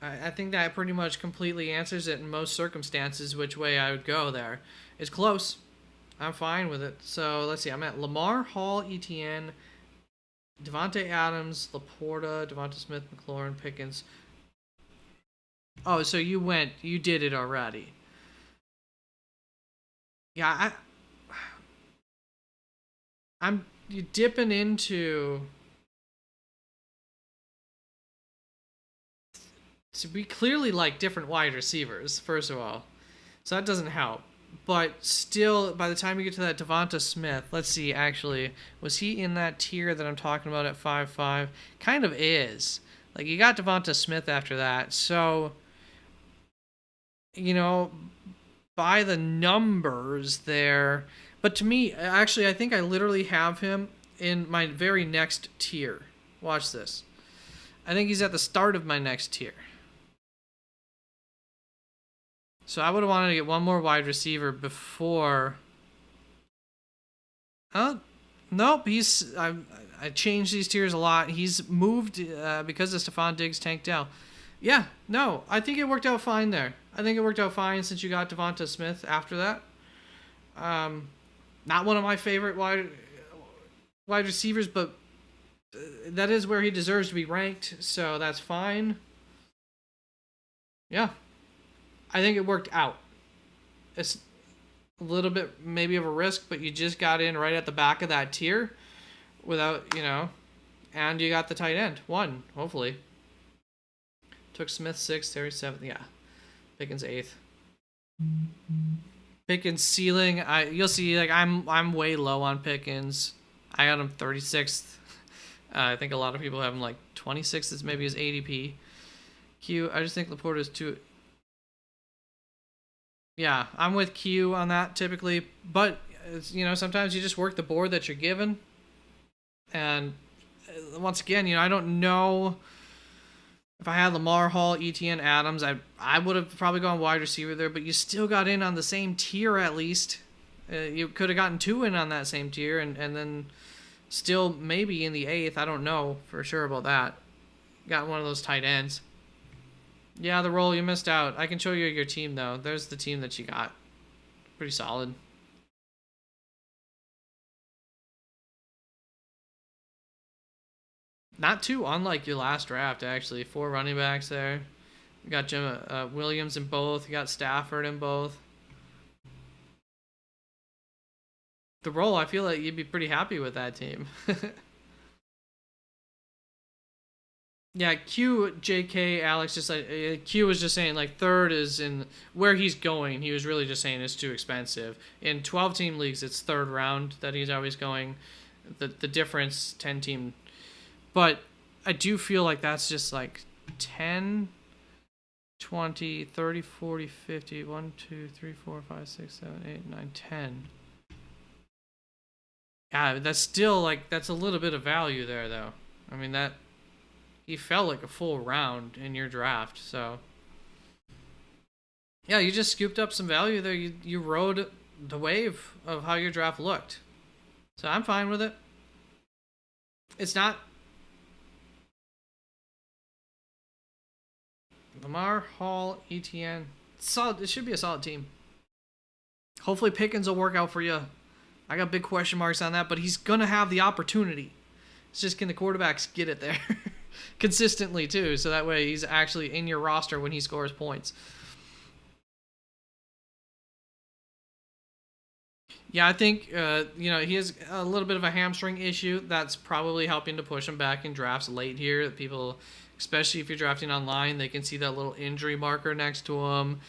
I think that pretty much completely answers it in most circumstances, which way I would go there. It's close. I'm fine with it. So, let's see. I'm at Lamar, Hall, Etienne, Devontae Adams, Laporta, Devonta Smith, McLaurin, Pickens. Oh, so you did it already. Yeah, I'm dipping into... So we clearly like different wide receivers, first of all. So that doesn't help. But still, by the time you get to that Devonta Smith, let's see, actually, was he in that tier that I'm talking about at 5-5? Kind of is. Like, you got Devonta Smith after that. So, by the numbers there. But to me, actually, I think I literally have him in my very next tier. Watch this. I think he's at the start of my next tier. So I would have wanted to get one more wide receiver before. Nope. I changed these tiers a lot. He's moved because of Stephon Diggs, Tank Dell. Yeah, no, I think it worked out fine there. I think it worked out fine since you got Devonta Smith after that. Not one of my favorite wide receivers, but that is where he deserves to be ranked, so that's fine. Yeah, I think it worked out. It's a little bit maybe of a risk, but you just got in right at the back of that tier without, and you got the tight end. One, hopefully. Took Smith 6th, Terry 7th. Yeah. Pickens 8th. Pickens ceiling, you'll see, like, I'm way low on Pickens. I got him 36th. I think a lot of people have him like 26th is maybe his ADP. Q, I just think Laporta is too. Yeah, I'm with Q on that typically, but sometimes you just work the board that you're given. And once again, I don't know if I had Lamar Hall, ETN, Adams, I would have probably gone wide receiver there, but you still got in on the same tier at least. You could have gotten 2 in on that same tier, and then still maybe in the 8th. I don't know for sure about that. Got one of those tight ends. Yeah, the roll, you missed out. I can show you your team, though. There's the team that you got. Pretty solid. Not too unlike your last draft, actually. 4 running backs there. You got Jim Williams in both. You got Stafford in both. The roll, I feel like you'd be pretty happy with that team. Yeah, Q, JK, Alex, just like Q was just saying, like, third is in where he's going. He was really just saying it's too expensive. In 12-team leagues, it's third round that he's always going. The difference, 10-team. But I do feel like that's just like 10, 20, 30, 40, 50, 1, 2, 3, 4, 5, 6, 7, 8, 9, 10. Yeah, that's still like, that's a little bit of value there, though. I mean, that he fell like a full round in your draft, so yeah, you just scooped up some value there. You rode the wave of how your draft looked, so I'm fine with it. It's not Lamar, Hall, ETN. Solid. It should be a solid team. Hopefully Pickens will work out for you. I got big question marks on that, but he's gonna have the opportunity. It's just, can the quarterbacks get it there consistently too, so that way he's actually in your roster when he scores points. Yeah, I think he has a little bit of a hamstring issue. That's probably helping to push him back in drafts late here. People, especially if you're drafting online, they can see that little injury marker next to him,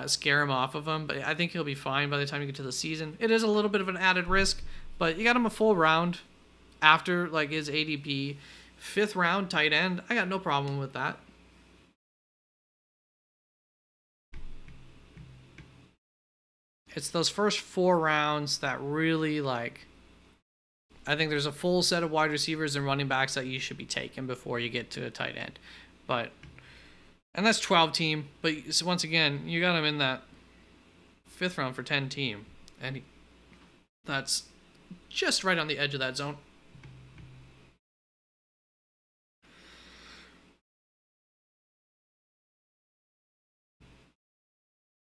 scare him off of him. But I think he'll be fine by the time you get to the season. It is a little bit of an added risk, but you got him a full round after like his ADP. 5th round tight end. I got no problem with that. It's those first 4 rounds that really, like, I think there's a full set of wide receivers and running backs that you should be taking before you get to a tight end. And that's 12 team, but once again, you got him in that 5th round for 10 team, and that's just right on the edge of that zone.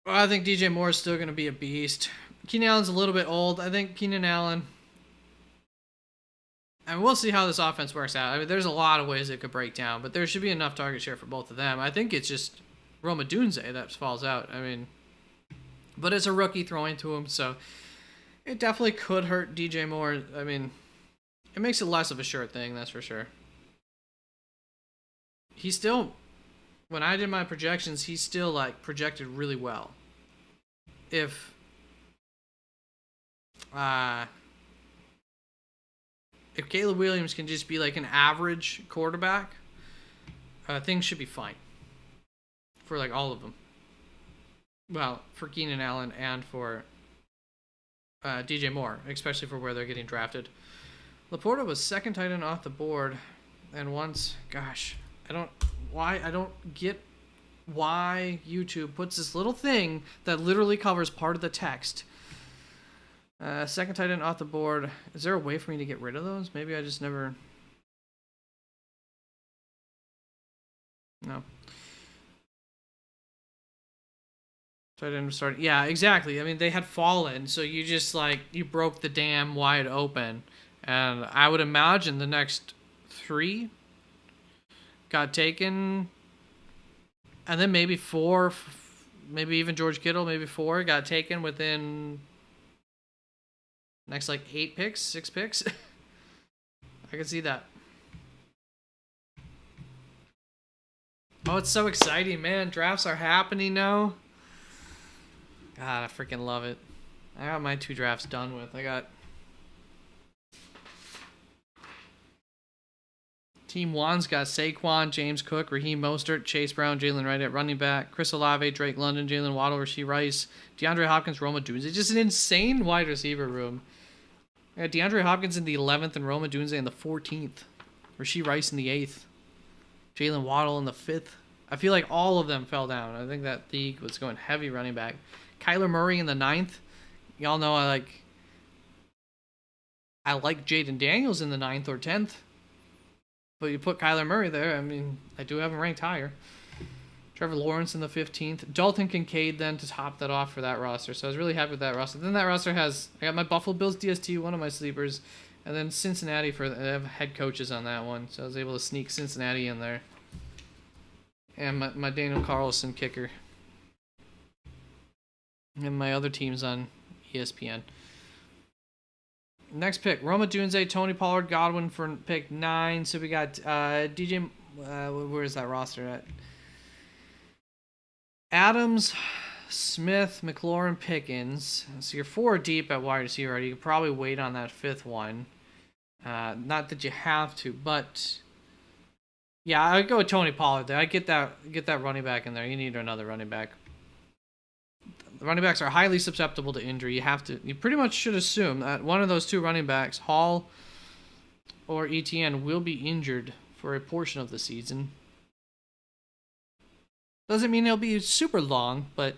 Well, I think DJ Moore is still going to be a beast. Keenan Allen's a little bit old. I think Keenan Allen, and we'll see how this offense works out. I mean, there's a lot of ways it could break down, but there should be enough target share for both of them. I think it's just Roma Dunze that falls out. I mean, but it's a rookie throwing to him, so it definitely could hurt DJ Moore. I mean, it makes it less of a sure thing, that's for sure. He's still, when I did my projections, he's still like projected really well. If Caleb Williams can just be like an average quarterback, things should be fine for like all of them. Well, for Keenan Allen and for DJ Moore, especially for where they're getting drafted. Laporta was 2nd tight end off the board, and once, gosh, I don't get why YouTube puts this little thing that literally covers part of the text. 2nd tight end off the board. Is there a way for me to get rid of those? Maybe I just never. No. Tight end started. Yeah, exactly. I mean, they had fallen, so you just you broke the dam wide open, and I would imagine the next 3 got taken And then maybe four, maybe even George Kittle, maybe four got taken within next like 8 picks, 6 picks. I can see that. Oh, it's so exciting, man. Drafts are happening now. God, I freaking love it. I got my 2 drafts done with. I got Team 1's got Saquon, James Cook, Raheem Mostert, Chase Brown, Jalen Wright at running back, Chris Olave, Drake London, Jalen Waddle, Rashee Rice, DeAndre Hopkins, Roma Dunze. It's just an insane wide receiver room. I got DeAndre Hopkins in the 11th and Roma Dunze in the 14th. Rashee Rice in the 8th. Jalen Waddle in the 5th. I feel like all of them fell down. I think that league was going heavy running back. Kyler Murray in the 9th. Y'all know I like Jaden Daniels in the 9th or 10th. But you put Kyler Murray there, I mean, I do have him ranked higher. Trevor Lawrence in the 15th. Dalton Kincaid then to top that off for that roster. So I was really happy with that roster. Then that roster has, I got my Buffalo Bills DST, one of my sleepers. And then Cincinnati I have head coaches on that one. So I was able to sneak Cincinnati in there. And my Daniel Carlson kicker. And my other teams on ESPN. Next pick, Roma Dunze, Tony Pollard, Godwin for pick 9. So we got DJ. Where is that roster at? Adams, Smith, McLaurin, Pickens. So you're 4 deep at wide receiver. You could probably wait on that 5th one. Not that you have to, but yeah, I'd go with Tony Pollard there. I get that running back in there. You need another running back. The running backs are highly susceptible to injury. You pretty much should assume that one of those 2 running backs, Hall or ETN, will be injured for a portion of the season. Doesn't mean it'll be super long, but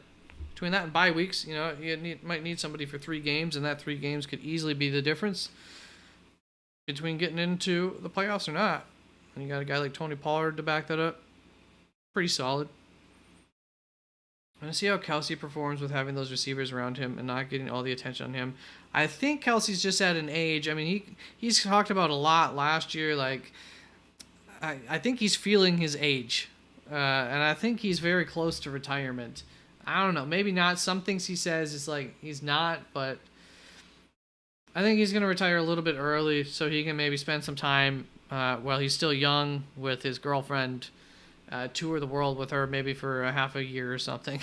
between that and bye weeks, you might need somebody for 3 games, and that 3 games could easily be the difference between getting into the playoffs or not. And you got a guy like Tony Pollard to back that up. Pretty solid. I'm going to see how Kelsey performs with having those receivers around him and not getting all the attention on him. I think Kelsey's just at an age. I mean, he's talked about a lot last year. Like, I think he's feeling his age. And I think he's very close to retirement. I don't know. Maybe not. Some things he says is like he's not, but I think he's going to retire a little bit early so he can maybe spend some time while he's still young with his girlfriend. Tour the world with her maybe for a half a year or something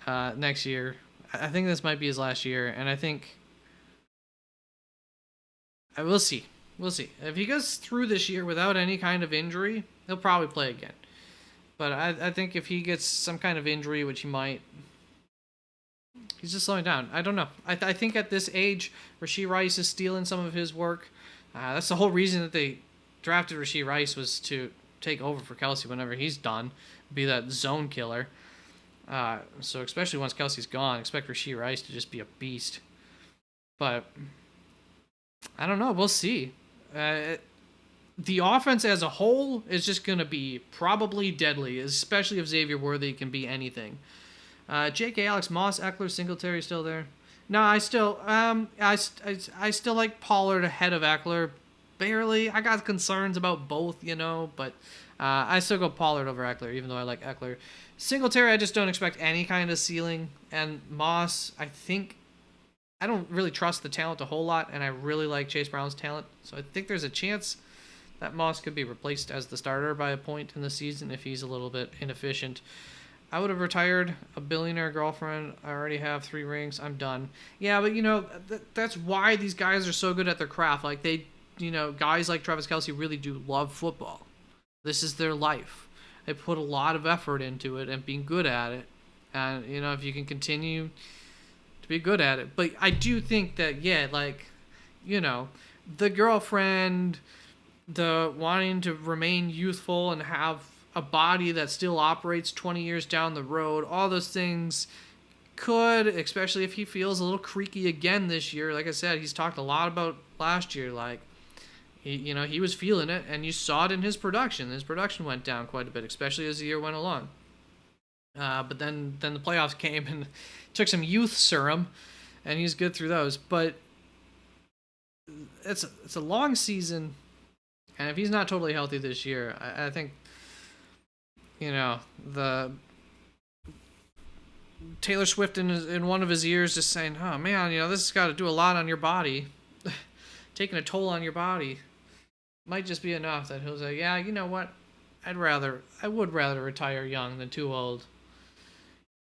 next year. I think this might be his last year, and I think we'll see. We'll see. If he goes through this year without any kind of injury, he'll probably play again. But I think if he gets some kind of injury, which he might, he's just slowing down. I don't know. I think at this age, Rashee Rice is stealing some of his work. That's the whole reason that they drafted Rashee Rice, was to take over for Kelsey whenever he's done, be that zone killer. So especially once Kelsey's gone, expect Rashee Rice to just be a beast. But I don't know. We'll see. The offense as a whole is just going to be probably deadly, especially if Xavier Worthy can be anything. J.K. Alex Moss, Eckler, Singletary still there? No, I still like Pollard ahead of Eckler. Barely. I got concerns about both, but I still go Pollard over Eckler, even though I like Eckler. Singletary, I just don't expect any kind of ceiling. And Moss, I don't really trust the talent a whole lot, and I really like Chase Brown's talent. So I think there's a chance that Moss could be replaced as the starter by a point in the season if he's a little bit inefficient. I would have retired a billionaire girlfriend. I already have 3 rings. I'm done. Yeah, but that's why these guys are so good at their craft. Like guys like Travis Kelce really do love football. This is their life. They put a lot of effort into it and being good at it. And, if you can continue to be good at it. But I do think that, the girlfriend, the wanting to remain youthful and have a body that still operates 20 years down the road, all those things could, especially if he feels a little creaky again this year. Like I said, he's talked a lot about last year, he was feeling it, and you saw it in his production. His production went down quite a bit, especially as the year went along. But then the playoffs came and took some youth serum, and he's good through those. But it's a long season, and if he's not totally healthy this year, I think the Taylor Swift in one of his ears just saying, "Oh man, this has got to do a lot on your body, taking a toll on your body." Might just be enough that he'll say, "Yeah, you know what? I would rather retire young than too old."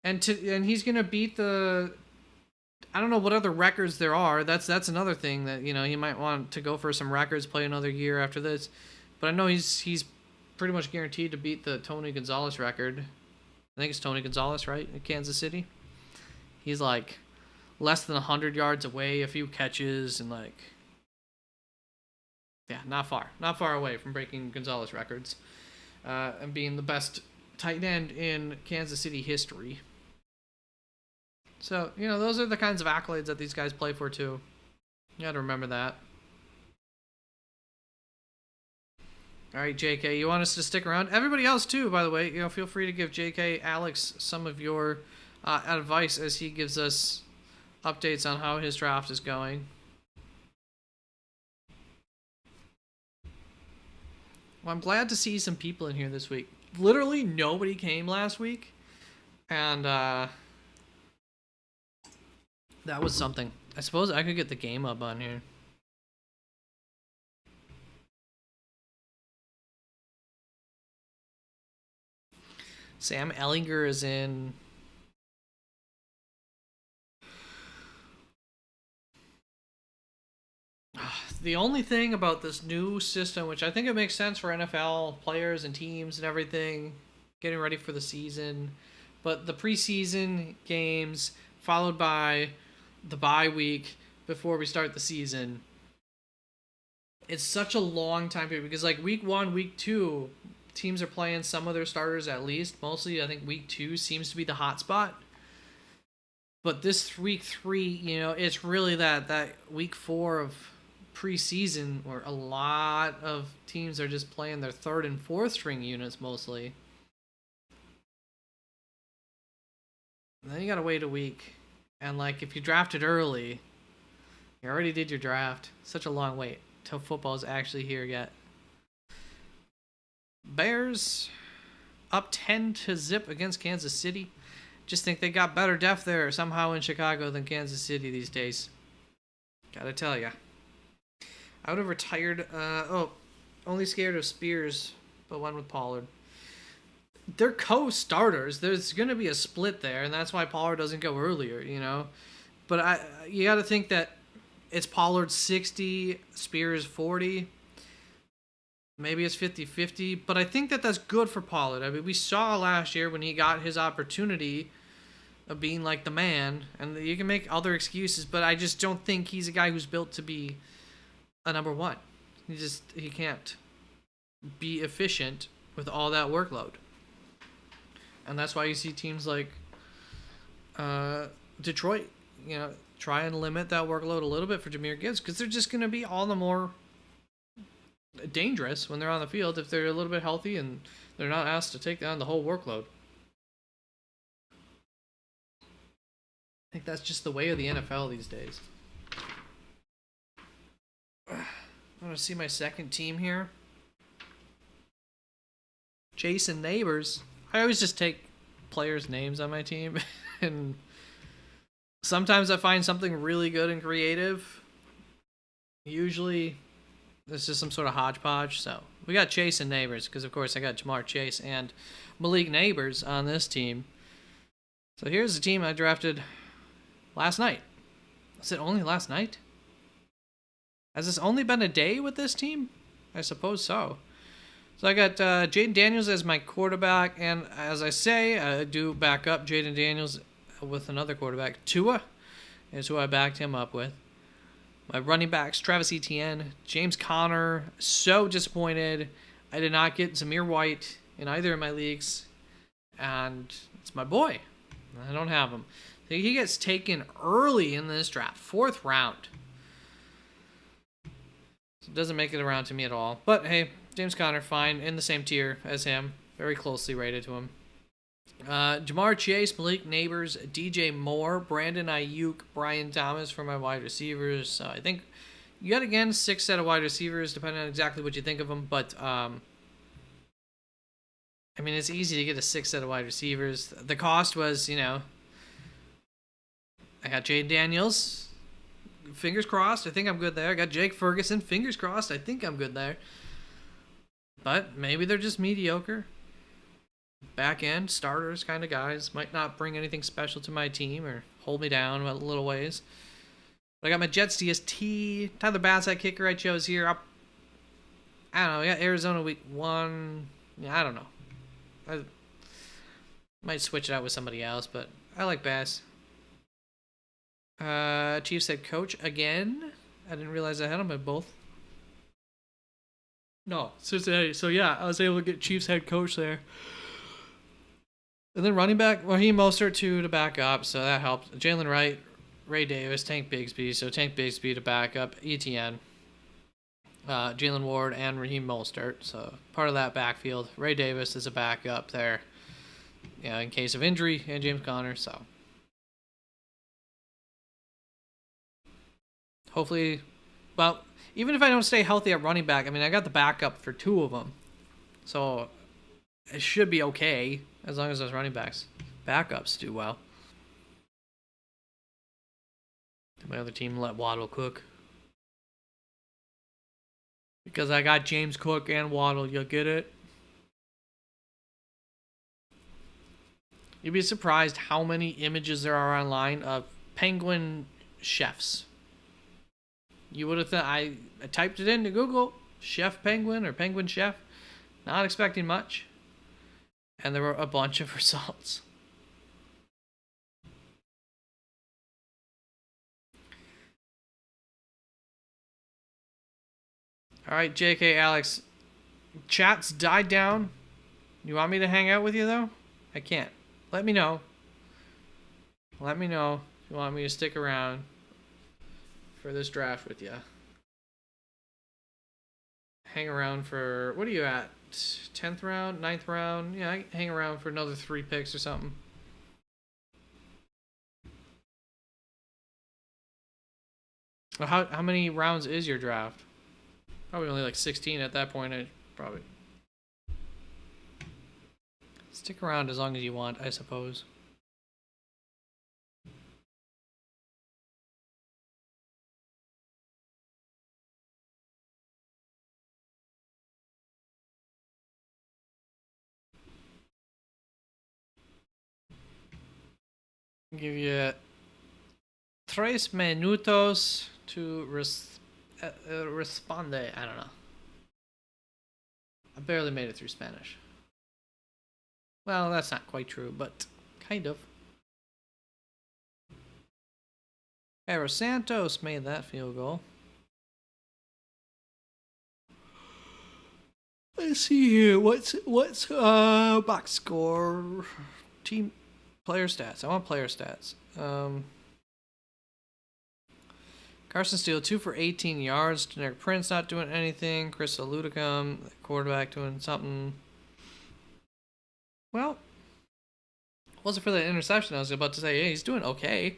And he's gonna beat the. I don't know what other records there are. That's another thing that he might want to go for some records, play another year after this. But I know he's pretty much guaranteed to beat the Tony Gonzalez record. I think it's Tony Gonzalez, right, in Kansas City. He's like less than 100 yards away, a few catches, and not far away from breaking Gonzalez records and being the best tight end in Kansas City history. So, those are the kinds of accolades that these guys play for, too. You gotta remember that. All right, JK, you want us to stick around? Everybody else, too, by the way, feel free to give JK, Alex, some of your advice as he gives us updates on how his draft is going. Well, I'm glad to see some people in here this week. Literally nobody came last week, and that was something. I suppose I could get the game up on here. Sam Ellinger is in. The only thing about this new system, which I think it makes sense for NFL players and teams and everything, getting ready for the season, but the preseason games followed by the bye week before we start the season, it's such a long time period because week 1, week 2, teams are playing some of their starters at least. Mostly, I think week 2 seems to be the hot spot. But this week 3, it's really that week 4 of preseason where a lot of teams are just playing their 3rd and 4th string units mostly. And then you gotta wait a week. And if you drafted early, you already did your draft. Such a long wait till football's actually here yet. Bears up 10-0 against Kansas City. Just think they got better depth there somehow in Chicago than Kansas City these days. Gotta tell ya. I would have retired. Only scared of Spears, but went with Pollard. They're co-starters. There's going to be a split there, and that's why Pollard doesn't go earlier, But you got to think that it's Pollard 60, Spears 40. Maybe it's 50-50, but I think that's good for Pollard. I mean, we saw last year when he got his opportunity of being the man, and you can make other excuses, but I just don't think he's a guy who's built to be a number 1. He can't be efficient with all that workload. And that's why you see teams like Detroit, try and limit that workload a little bit for Jahmyr Gibbs because they're just going to be all the more dangerous when they're on the field if they're a little bit healthy and they're not asked to take on the whole workload. I think that's just the way of the NFL these days. I want to see my second team here. Jason Neighbors. I always just take players' names on my team, and sometimes I find something really good and creative. Usually, it's just some sort of hodgepodge. So we got Chase and Neighbors because, of course, I got Jamar Chase and Malik Neighbors on this team. So here's the team I drafted last night. Was it only last night? Has this only been a day with this team? I suppose so. So I got Jaden Daniels as my quarterback, and as I say, I do back up Jaden Daniels with another quarterback. Tua is who I backed him up with. My running backs, Travis Etienne, James Conner. So disappointed I did not get Zamir White in either of my leagues, and it's my boy. I don't have him. So he gets taken early in this draft, 4th round. So it doesn't make it around to me at all. But hey, James Conner, fine, in the same tier as him. Very closely rated to him. Jamar Chase, Malik Neighbors, DJ Moore, Brandon Ayuk, Brian Thomas for my wide receivers. So I think, yet again, 6 set of wide receivers, depending on exactly what you think of them. But I mean, it's easy to get a 6 set of wide receivers. The cost was, I got Jay Daniels. Fingers crossed. I think I'm good there. I got Jake Ferguson. Fingers crossed. I think I'm good there. But maybe they're just mediocre. Back end starters kind of guys. Might not bring anything special to my team or hold me down a little ways. But I got my Jets DST. Tyler Bass, that kicker I chose here. I don't know. I got Arizona week 1. Yeah, I don't know. I might switch it out with somebody else, but I like Bass. Chiefs head coach again. I didn't realize I had them at both. No, Cincinnati. So yeah, I was able to get Chiefs head coach there. And then running back, Raheem Mostert to back up, so that helped. Jalen Wright, Ray Davis, Tank Bigsby, so Tank Bigsby to back up ETN. Jalen Ward and Raheem Mostert, so part of that backfield. Ray Davis is a backup there, in case of injury, and James Conner, so. Hopefully, well, even if I don't stay healthy at running back, I mean, I got the backup for 2 of them. So, it should be okay, as long as those running backups do well. My other team let Waddle cook. Because I got James Cook and Waddle, you'll get it? You'd be surprised how many images there are online of penguin chefs. You would have thought, I typed it into Google, chef penguin or penguin chef, not expecting much. And there were a bunch of results. All right, JK, Alex, chat's died down. You want me to hang out with you, though? I can't. Let me know. Let me know if you want me to stick around for this draft with you. Hang around for, what are you at? 10th round, 9th round? Yeah, I hang around for another 3 picks or something. Well, how many rounds is your draft? Probably only like 16 at that point. I probably stick around as long as you want, I suppose. Give you 3 minutos to responde. I don't know. I barely made it through Spanish. Well, that's not quite true, but kind of. Eros Santos made that field goal. Let's see here. What's box score? Team player stats. I want player stats. Carson Steele, 2 for 18 yards. Generic Prince not doing anything. Chris Ludicum, quarterback, doing something. Well, wasn't for the interception. I was about to say, hey, he's doing okay.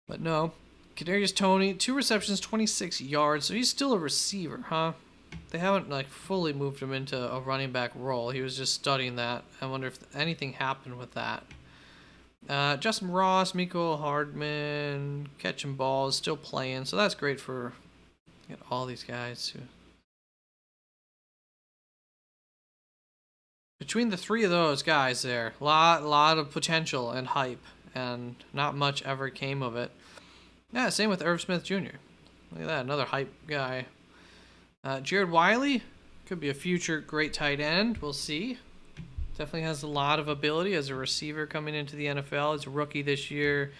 But no. Kadarius Toney, 2 receptions, 26 yards. So he's still a receiver, huh? They haven't fully moved him into a running back role. He was just studying that. I wonder if anything happened with that. Justin Ross, Miko Hardman, catching balls, still playing. So that's great for all these guys. Between the 3 of those guys there, lot of potential and hype, and not much ever came of it. Yeah, same with Irv Smith Jr. Look at that, another hype guy. Jared Wiley could be a future great tight end. We'll see. Definitely has a lot of ability as a receiver coming into the NFL. He's a rookie this year.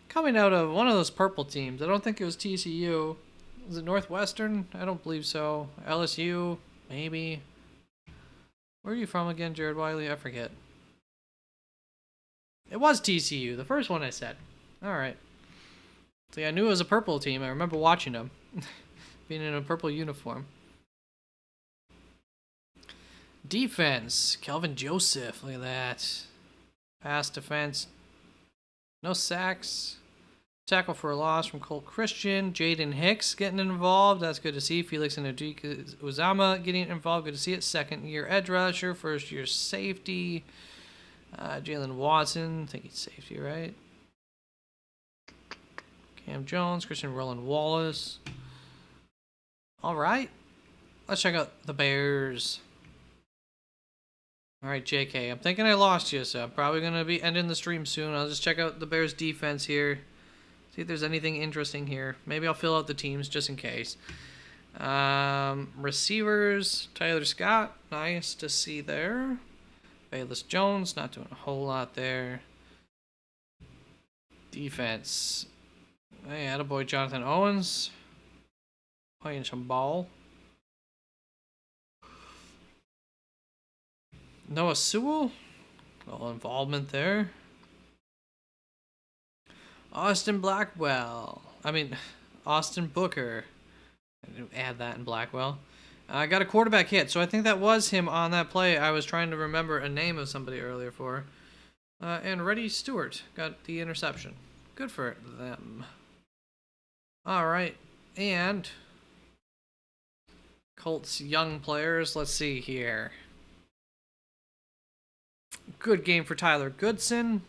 Coming out of one of those purple teams. I don't think it was TCU. Was it Northwestern? I don't believe so. LSU? Maybe. Where are you from again, Jared Wiley? I forget. It was TCU. The first one I said. Alright. See, I knew it was a purple team. I remember watching them. Being in a purple uniform. Defense, Kelvin Joseph, look at that. Pass defense, no sacks. Tackle for a loss from Cole Christian. Jaden Hicks getting involved. That's good to see. Felix and Uzama getting involved. Good to see it. Second-year edge rusher. First-year safety. Jalen Watson. I think he's safety, right? Cam Jones. Christian Roland Wallace. All right. Let's check out the Bears. All right, JK. I'm thinking I lost you, so I'm probably going to be ending the stream soon. I'll just check out the Bears defense here. See if there's anything interesting here. Maybe I'll fill out the teams just in case. Receivers, Tyler Scott. Nice to see there. Bayless Jones, not doing a whole lot there. Defense. Hey, attaboy Jonathan Owens. Playing some ball. Noah Sewell. A little involvement there. Austin Booker. I didn't add that in Blackwell. I got a quarterback hit, so I think that was him on that play. I was trying to remember a name of somebody earlier for. And Reddy Stewart got the interception. Good for them. All right, and Colts young players. Let's see here. Good game for Tyler Goodson.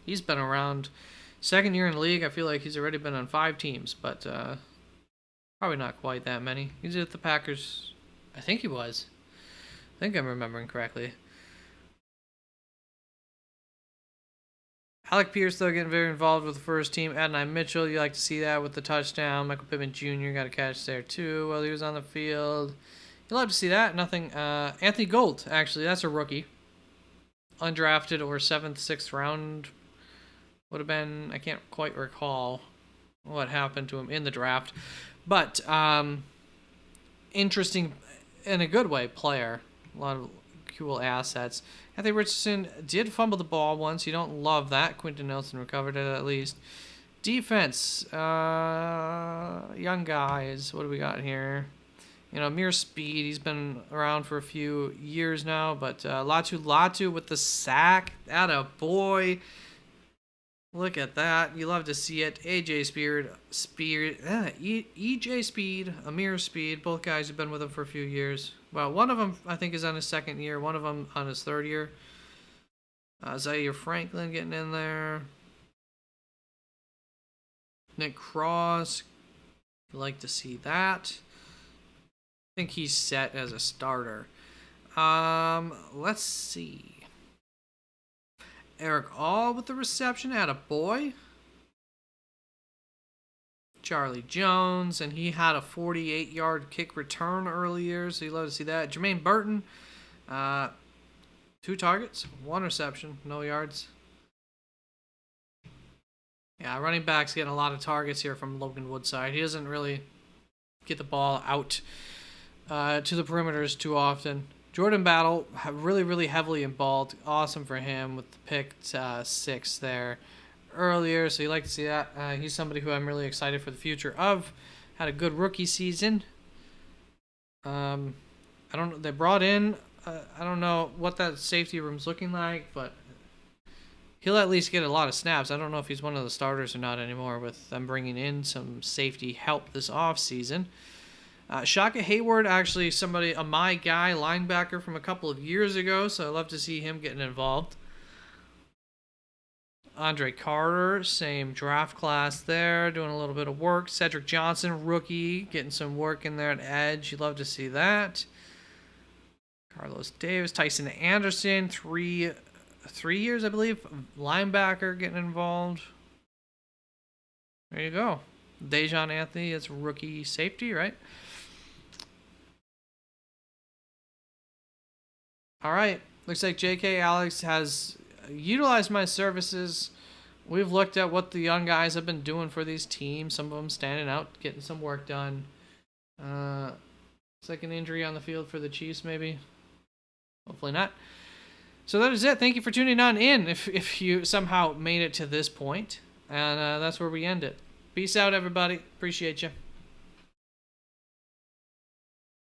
He's been around. Second year in the league. I feel like he's already been on 5 teams, but probably not quite that many. He's at the Packers. I think he was. I think I'm remembering correctly. Alec Pierce, though, getting very involved with the first team. Adonai Mitchell, you like to see that with the touchdown. Michael Pittman Jr. got a catch there, too, while he was on the field. You love to see that. Nothing. Anthony Gold, actually, that's a rookie. Undrafted or 7th, 6th round. Would have been, I can't quite recall what happened to him in the draft. But, interesting, in a good way, player. A lot of cool assets. Anthony Richardson did fumble the ball once. You don't love that. Quentin Nelson recovered it at least. Defense, young guys. What do we got here? Mere speed. He's been around for a few years now. But Latu with the sack. Atta boy. Look at that. You love to see it. EJ Speed, Amir Speed. Both guys have been with him for a few years. Well, one of them, I think, is on his 2nd year. One of them on his 3rd year. Zaire Franklin getting in there. Nick Cross. You like to see that. I think he's set as a starter. Let's see. Eric All with the reception. Attaboy. Charlie Jones, and he had a 48-yard kick return earlier, so you love to see that. Jermaine Burton, 2 targets, 1 reception, no yards. Yeah, running back's getting a lot of targets here from Logan Woodside. He doesn't really get the ball out to the perimeters too often. Jordan Battle, really, really heavily involved. Awesome for him with the pick 6 there earlier, so you like to see that. He's somebody who I'm really excited for the future of. Had a good rookie season. I don't know. They brought in. I don't know what that safety room's looking like, but he'll at least get a lot of snaps. I don't know if he's one of the starters or not anymore. With them bringing in some safety help this off season. Shaka Hayward, actually my guy, linebacker from a couple of years ago, so I love to see him getting involved. Andre Carter, same draft class there, doing a little bit of work. Cedric Johnson, rookie, getting some work in there at edge. You love to see that. Carlos Davis, Tyson Anderson, 3 years, I believe. Linebacker getting involved. There you go. Dejon Anthony, it's rookie safety, right? All right. Looks like J.K. Alex has utilized my services. We've looked at what the young guys have been doing for these teams. Some of them standing out, getting some work done. It's like an injury on the field for the Chiefs, maybe. Hopefully not. So that is it. Thank you for tuning on in if you somehow made it to this point. And that's where we end it. Peace out, everybody. Appreciate you.